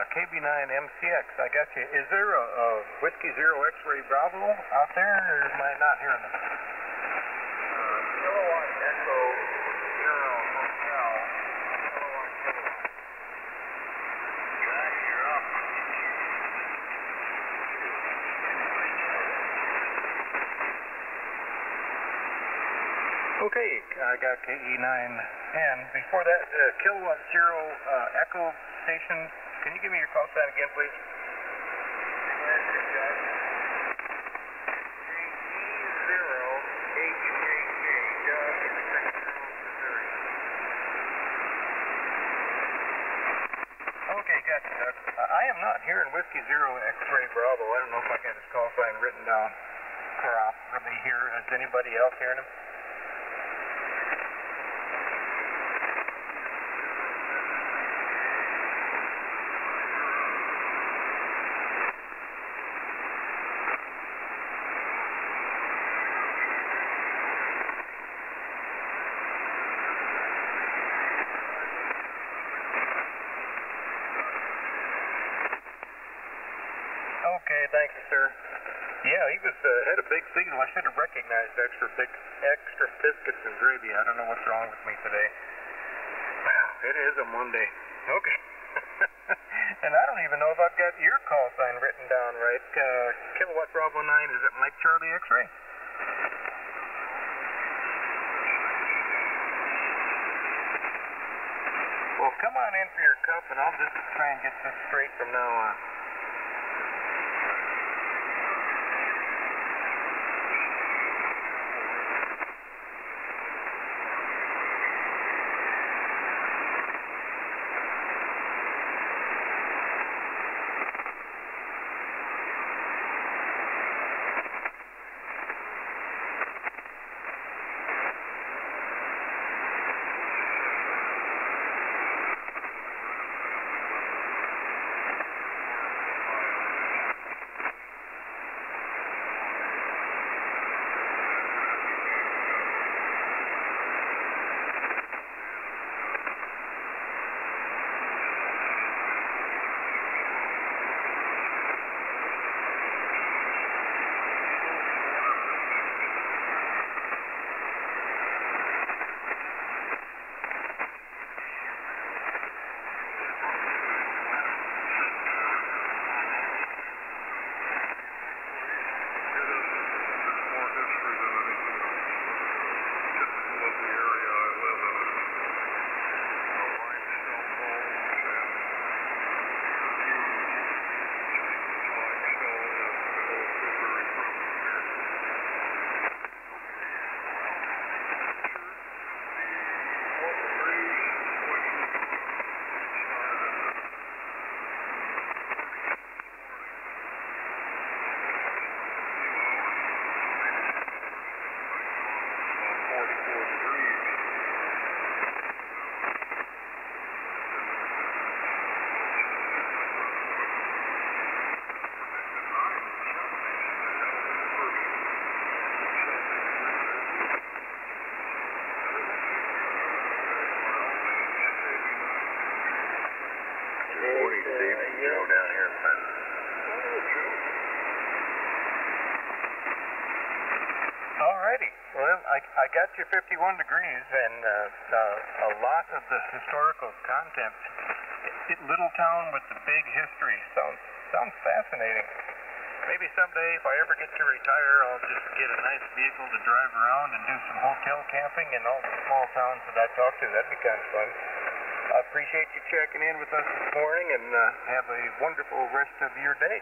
KB9MCX, I got you. Is there a Whiskey Zero X-Ray Bravo out there, or am I not hearing them?
Kilowatt Echo Zero Hotel. Kilowatt Kilowatt. Jack, you're up.
Okay, I got KE9N. Before that, Kilowatt Zero Echo Station. Can you give me your call sign again, please? Okay, gotcha, Doug. I am not hearing Whiskey Zero X-Ray Bravo. I don't know if I got his call sign written down properly here. Is anybody else hearing him? Okay, thank you, sir. Yeah, he was had a big signal. I should have recognized extra biscuits and gravy. I don't know what's wrong with me today. Wow, it is a Monday. Okay. And I don't even know if I've got your call sign written down right. Kilowatt Bravo 9, is it Mike Charlie X-Ray? Well, come on in for your cup, and I'll just try and get this straight from now on. I got you 51 degrees, and a lot of the historical content. Little town with the big history sounds fascinating. Maybe someday, if I ever get to retire, I'll just get a nice vehicle to drive around and do some hotel camping in all the small towns that I talk to. That'd be kind of fun. I appreciate you checking in with us this morning, and have a wonderful rest of your day.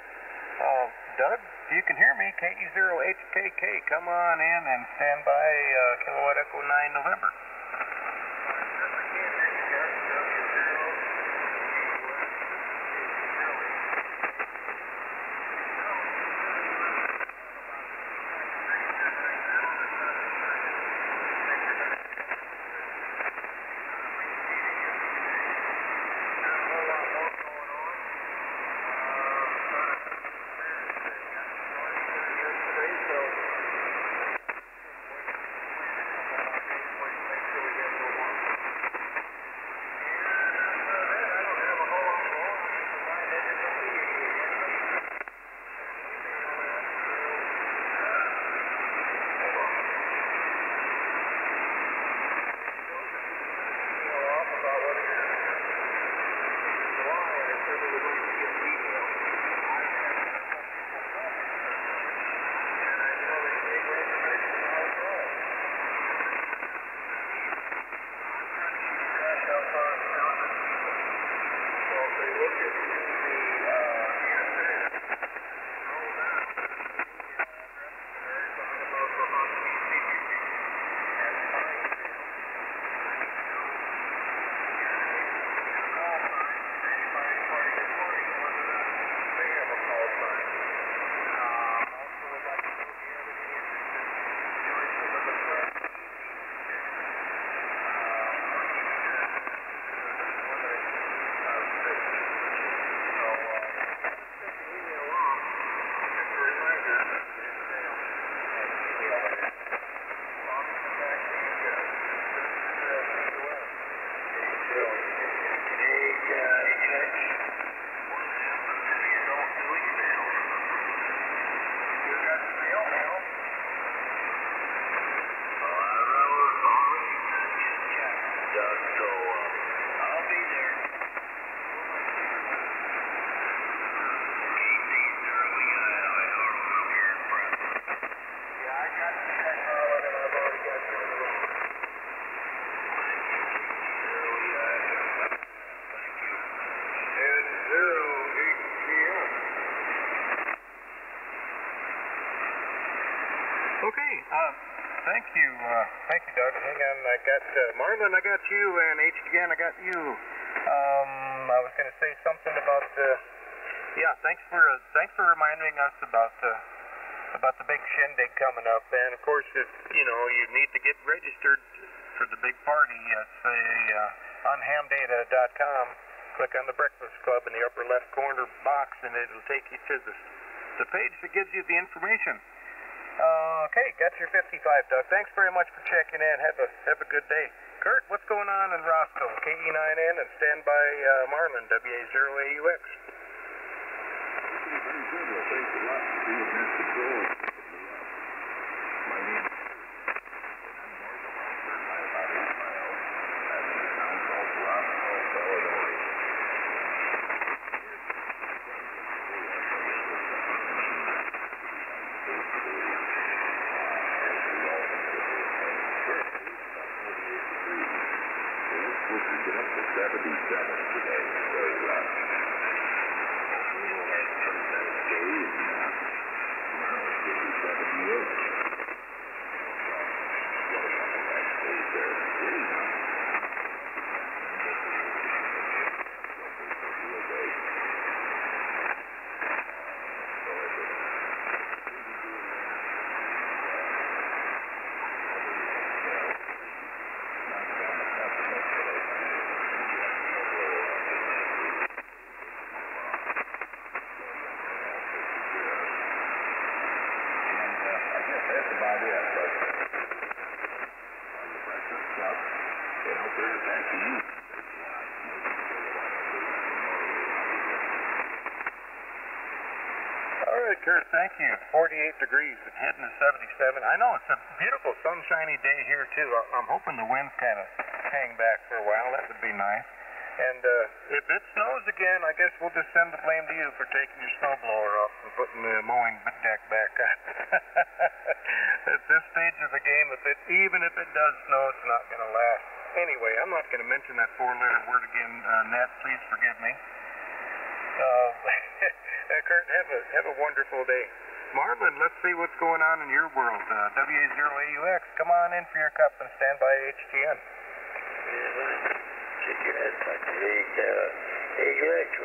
Doug, if you can hear me, KE0HKK, come on in and stand by Kilowatt Echo 9 November. Thank you, Doug. Hang on, I got Marlon, I got you, and H again, I got you. I was going to say something about thanks for reminding us about the big shindig coming up. And of course, if you need to get registered for the big party, on hamdata.com. Click on the Breakfast Club in the upper left corner box, and it'll take you to the page that gives you the information. Okay, got your 55, Doug. Thanks very much for checking in. Have a good day. Kurt, what's going on in Roscoe? KE9N and stand by Marlin, WA0AUX.
Very good. Well, thanks a lot for being in control. My name is by about 8 miles. I'm in a town called Roscoe, Illinois. Get up to 77 today, so hopefully we'll have a pretty nice day, and tomorrow it's going to be 78. What a couple nice days there. Really not. Real day. That's about it. But on the Breakfast Club, and I'll bring it back to you.
All right, Kurt, thank you. 48 degrees and heading to 77. I know it's a beautiful sunshiny day here, too. I'm hoping the winds kind of hang back for a while. That would be nice. And if it snows again, I guess we'll just send the blame to you for taking your snowblower up and putting the mowing deck back up. At this stage of the game, even if it does snow, it's not going to last. Anyway, I'm not going to mention that four-letter word again, Nat. Please forgive me. Kurt, have a wonderful day. Marlon, let's see what's going on in your world. WA0AUX, come on in for your cup and stand by HTN.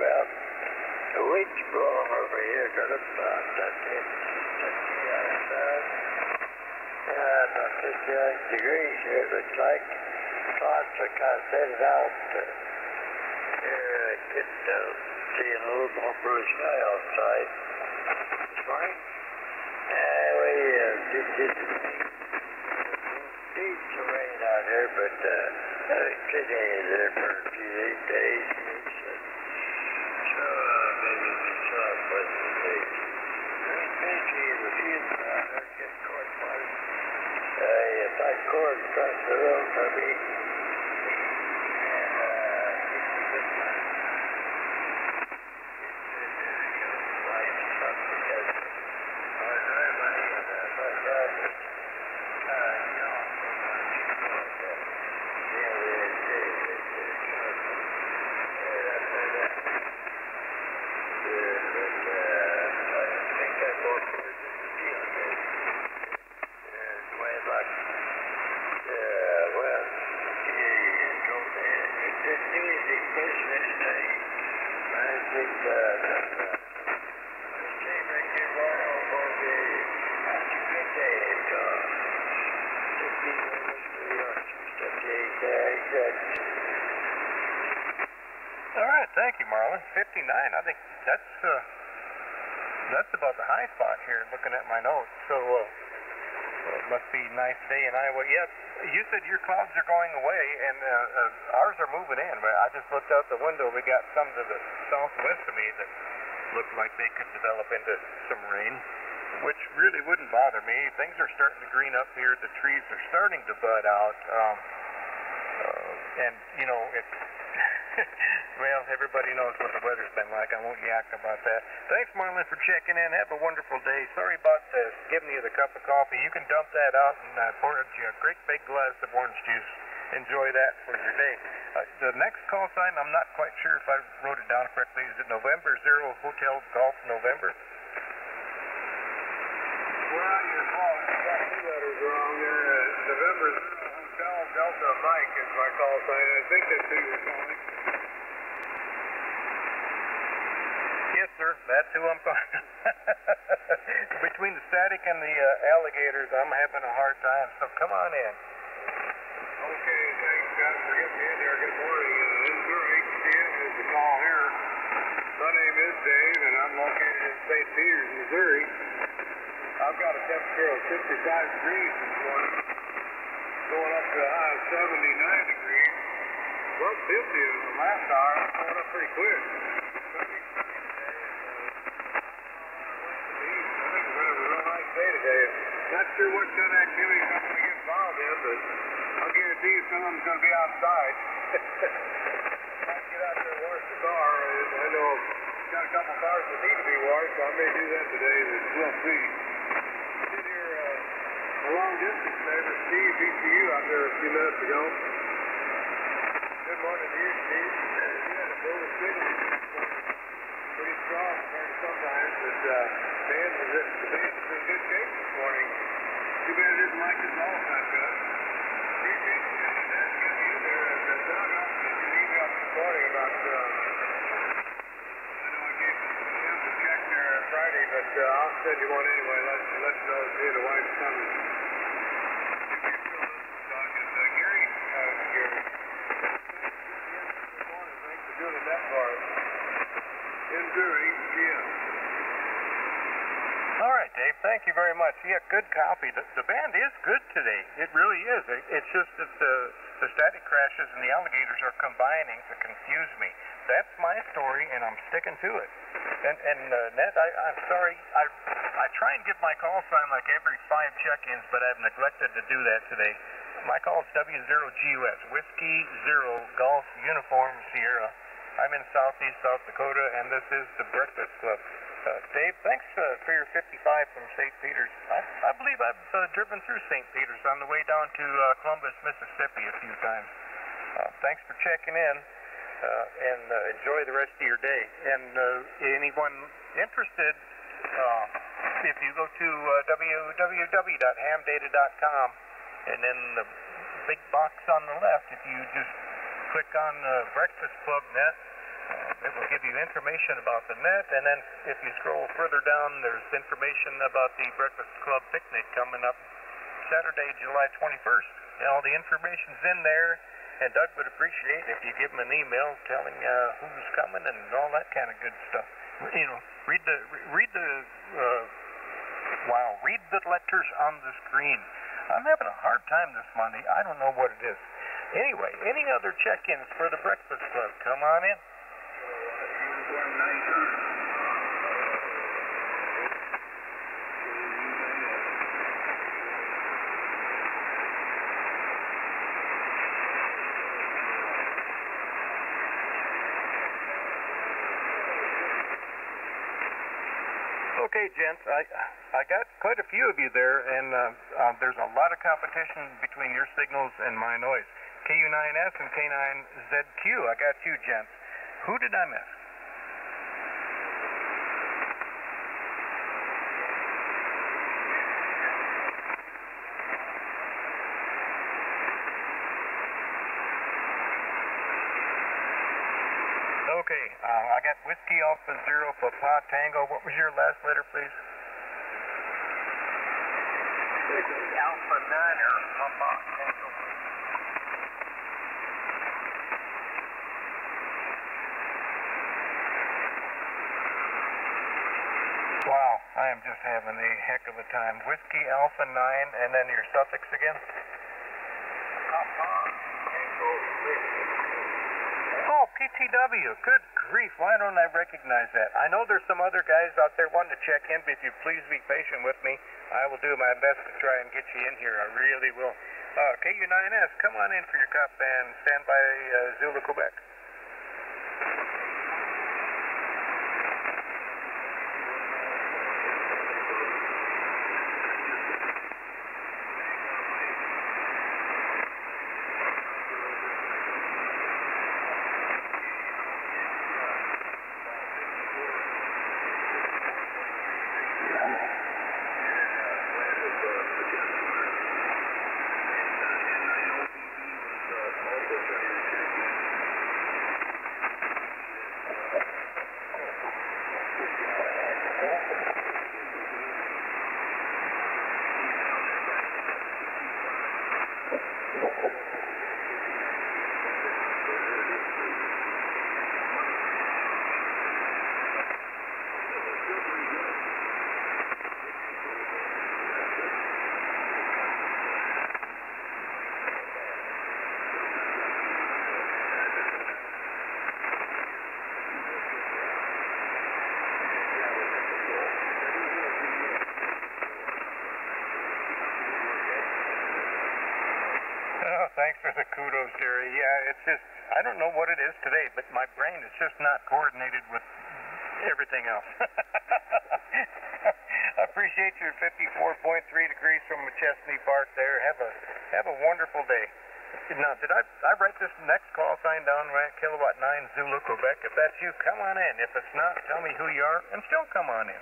Well, the wind's blowing over here to the about 58 degrees here, it looks like. Clouds are kind of headed out. Here I get seeing a little more blue sky outside this morning. We did get beats of rain out here, but today is there for a few days. So maybe we can show up with the days. There's busy in the field out there getting corn water. If I corn across the road for me,
All right, thank you, Marlon. 59, I think that's about the high spot here, looking at my notes. So it must be a nice day in Iowa. Yeah, you said your clouds are going away, and ours are moving in. But I just looked out the window. We got some to the southwest of me that looked like they could develop into some rain, which really wouldn't bother me. Things are starting to green up here. The trees are starting to bud out. And, you know, it's... well, everybody knows what the weather's been like. I won't yak about that. Thanks, Marlon, for checking in. Have a wonderful day. Sorry about giving you the cup of coffee. You can dump that out and pour you a great big glass of orange juice. Enjoy that for your day. The next call sign, I'm not quite sure if I wrote it down correctly. Is it November 0 Hotel Golf November?
Well, you're close. You got two letters wrong there. November 0 Hotel Delta Mike is my call sign. I think that's who you're calling.
Yes, sir. That's who I'm calling. Between the static and the alligators, I'm having a hard time. So come on in.
Okay, thanks, guys, for getting me in there. Good morning. Insure HTN is the call here. My name is Dave, and I'm located in St. Peters, Missouri. I've got a temperature of 55 degrees this morning, going up to a high of 79 degrees. Well, 50 in the last hour. It's going up pretty quick. Today. Not sure what kind of activity I'm going to get involved in, but I'll guarantee you some of them's going to be outside. Might get out there and wash the car. I know I've got a couple cars that need to be washed, so I may do that today, but we'll see. Did hear a long distance neighbor, Steve, VCU, out there a few minutes ago. Good morning to you, Steve. You had a bull signal pretty strong compared to sometimes, but the band is in good shape this morning. Too bad it isn't like this all the time, Gus. Appreciate you getting you there. Doug, I sent you an email this morning about, I know I gave you a chance to check there Friday, but I'll send you one anyway. Let you know that the wife's coming. Gary, thanks for doing that for us. Missouri, yeah.
All right, Dave. Thank you very much. Yeah, good copy. The band is good today. It really is. It's just that the static crashes and the alligators are combining to confuse me. that's my story, and I'm sticking to it. And Ned, I'm sorry, I try and give my call sign like every 5 check-ins, but I've neglected to do that today. My call is W0GUS, Whiskey 0 Golf Uniform Sierra. I'm in southeast South Dakota, and this is the Breakfast Club. Dave, thanks for your 55 from St. Peters. I believe I've driven through St. Peters on the way down to Columbus, Mississippi a few times. Thanks for checking in, and enjoy the rest of your day. And anyone interested, if you go to www.hamdata.com, and then the big box on the left, if you just click on Breakfast Club Net, it will give you information about the net, and then if you scroll further down, there's information about the Breakfast Club picnic coming up Saturday, July 21st. And all the information's in there, and Doug would appreciate if you give him an email telling who's coming and all that kind of good stuff. You know, read the letters on the screen. I'm having a hard time this Monday. I don't know what it is. Anyway, any other check-ins for the Breakfast Club? Come on in. Okay, gents, I got quite a few of you there, and there's a lot of competition between your signals and my noise. KU9S and K9ZQ, I got you, gents. Who did I miss? Okay, I got Whiskey Alpha 0 Papa Tango. What was your last letter, please?
Whiskey Alpha 9 Papa Tango.
Wow, I am just having a heck of a time. Whiskey Alpha 9, and then your suffix again?
Papa Tango Whiskey.
Oh, PTW. Good grief. Why don't I recognize that? I know there's some other guys out there wanting to check in, but if you please be patient with me, I will do my best to try and get you in here. I really will. KU9S, come on in for your cup and stand by Zulu, Quebec. Thanks for the kudos, Jerry. Yeah, it's just, I don't know what it is today, but my brain is just not coordinated with everything else. I appreciate your 54.3 degrees from McChesney Park there. Have a wonderful day. Now, did I write this next call sign down right? Kilowatt 9 Zulu, Quebec. If that's you, come on in. If it's not, tell me who you are, and still come on in.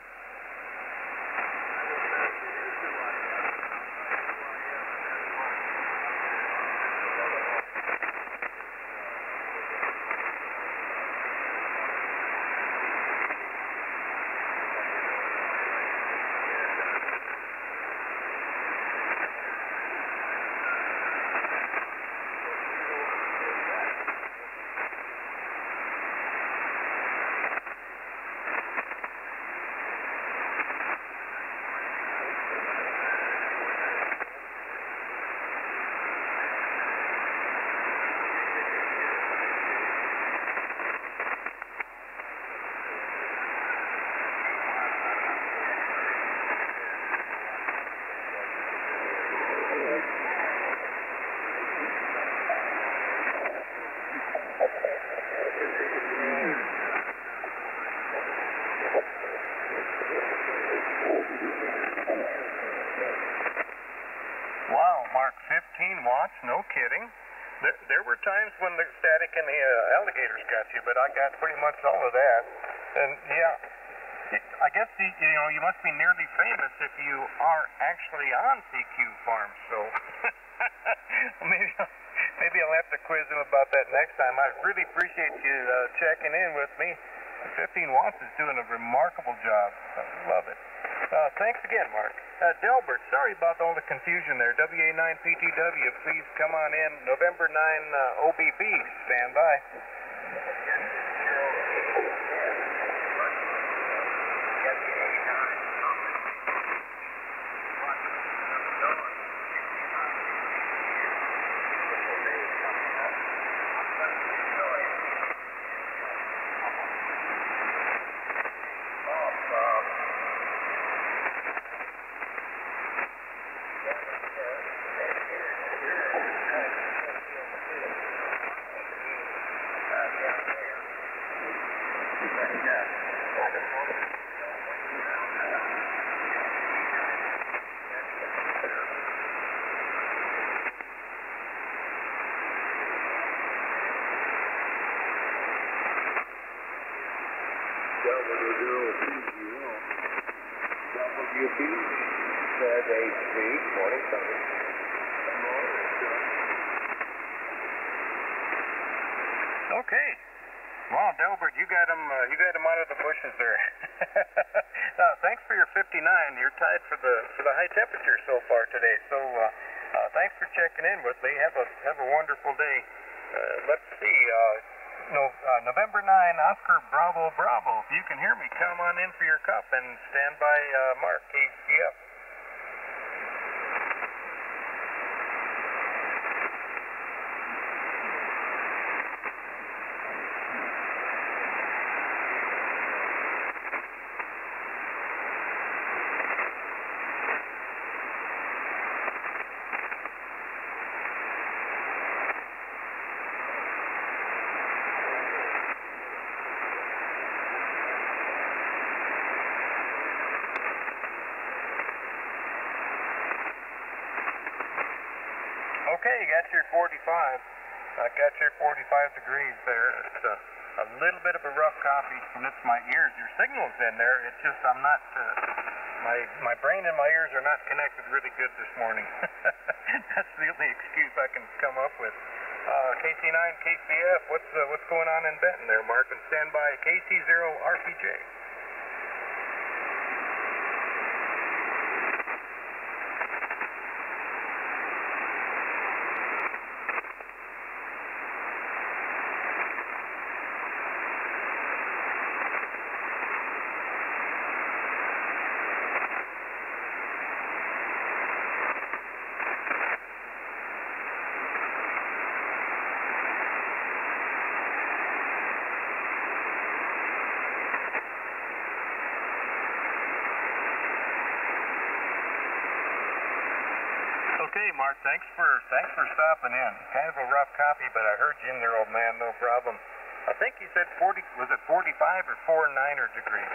watts, no kidding. There were times when the static and the alligators got you, but I got pretty much all of that. And yeah, I guess you must be nearly famous if you are actually on CQ Farms. So maybe I'll have to quiz him about that next time. I really appreciate you checking in with me. 15 watts is doing a remarkable job. I love it. Thanks again, Mark. Delbert, sorry about all the confusion there. WA9PTW, please come on in. November 9 OBB, stand by. Okay. Well, Delbert, you got him out of the bushes there. Thanks for your 59. You're tied for the high temperature so far today. So thanks for checking in with me. Have a wonderful day. Let's see. November 9, Oscar Bravo Bravo. If you can hear me, come on in for your cup and stand by Mark KCF. Okay, you got your 45. I got your 45 degrees there. It's a little bit of a rough copy, and it's my ears. Your signal's in there. It's just I'm not. My brain and my ears are not connected really good this morning. That's the only excuse I can come up with. KC9 KCF, what's going on in Benton there, Mark? And stand by KC0 RPJ. Okay, Mark, thanks for stopping in. Kind of a rough copy, but I heard you in there, old man, no problem. I think you said 40, was it 45 or 49er degrees?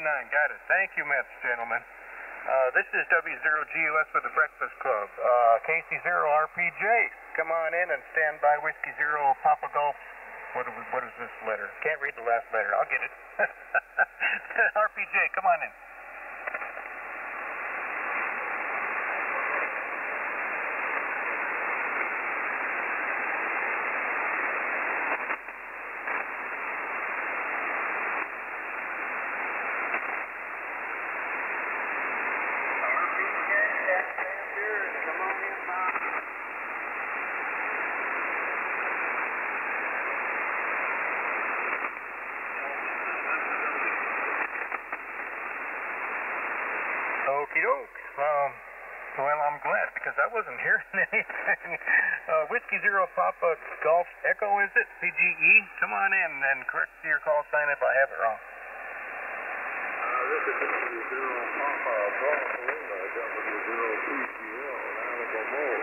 Got it. Thank you, Mets, gentlemen. This is W0GUS with the Breakfast Club. KC0RPJ, come on in and stand by Whiskey Zero Papa Golf. What is this letter? Can't read the last letter. I'll get it. RPJ, come on in. Well, I'm glad because I wasn't hearing anything. Whiskey Zero Papa Golf Echo, is it? PGE? Come on in and correct your call sign if I have it wrong.
This is Whiskey Zero Papa Golf Lima, W0PGL, Animal Mode.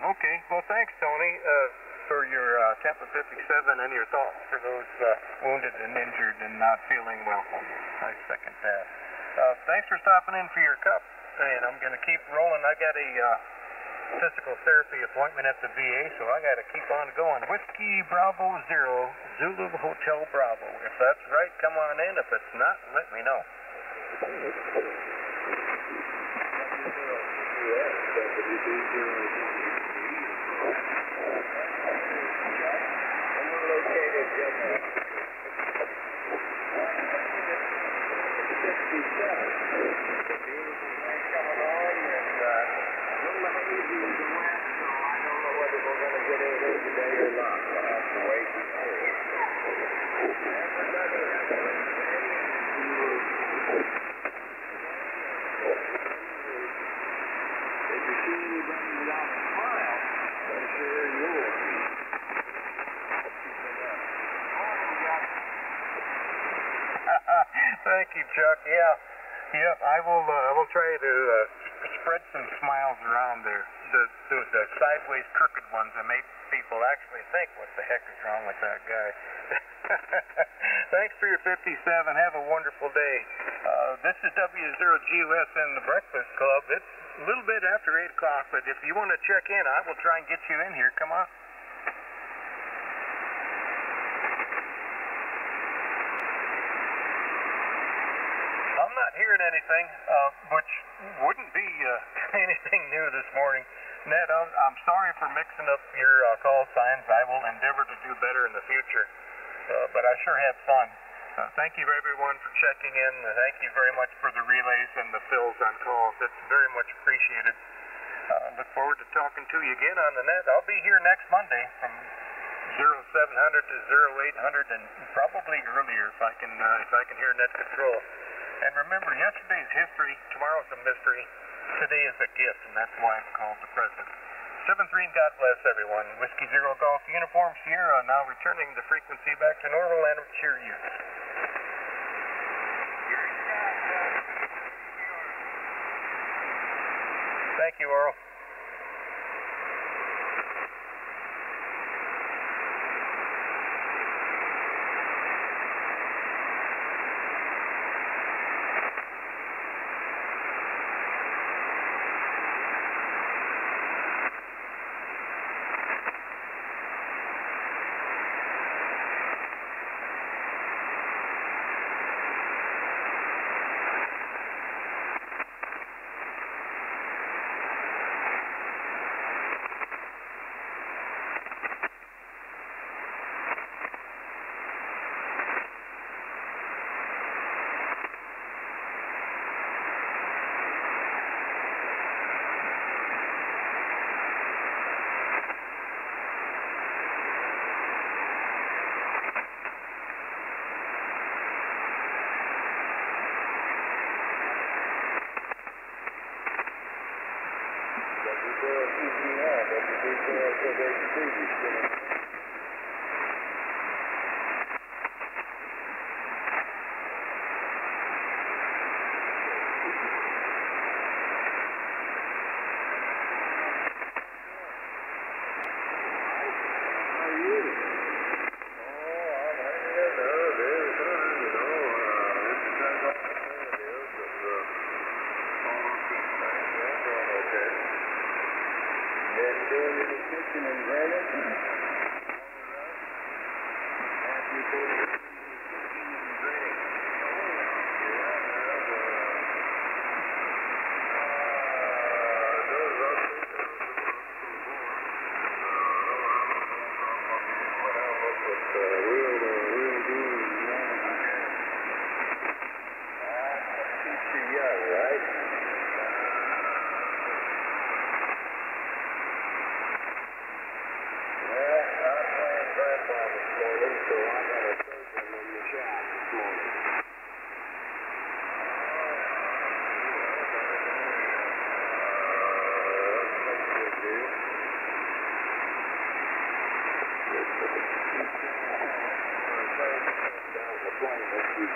Okay, well, thanks, Tony, for your Tempa 57 and your thoughts for those wounded and injured and not feeling well. I second that. Thanks for stopping in for your cup, and I'm going to keep rolling. I got a physical therapy appointment at the VA, so I got to keep on going. Whiskey Bravo 0, Zulu Hotel Bravo. If that's right, come on in. If it's not, let me know. Thank you, Chuck. Yeah, I will try to spread some smiles around there. The sideways crooked ones that make people actually think, what the heck is wrong with that guy? Thanks for your 57. Have a wonderful day. This is W0GUS and the Breakfast Club. It's a little bit after 8 o'clock, but if you want to check in, I will try and get you in here. Come on. I'm not hearing anything, which wouldn't be anything new this morning. Ned, I'm sorry for mixing up your call signs. I will endeavor to do better in the future, but I sure had fun. Thank you, everyone, for checking in. Thank you very much for the relays and the fills on calls. It's very much appreciated. Look forward to talking to you again on the net. I'll be here next Monday from 0700 to 0800, and probably earlier if I can hear net control. And remember, yesterday's history, tomorrow's a mystery, today is a gift, and that's why it's called the present. 7-3, and God bless everyone. Whiskey Zero Golf Uniform Sierra now returning the frequency back to normal and cheer use. Thank you, Earl.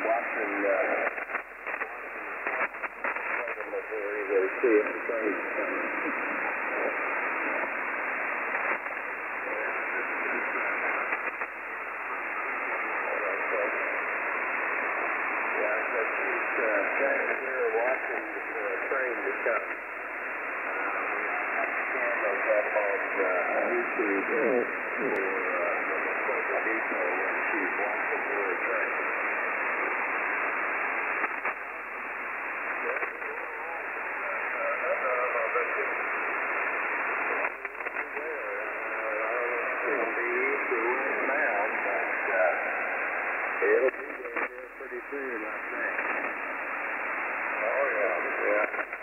watching before he goes see if the train's coming. Yeah, because he's standing here watching the train to come. Cameras up on YouTube for the depot when she's watching the train. It'll be there pretty soon, I think. Oh, yeah.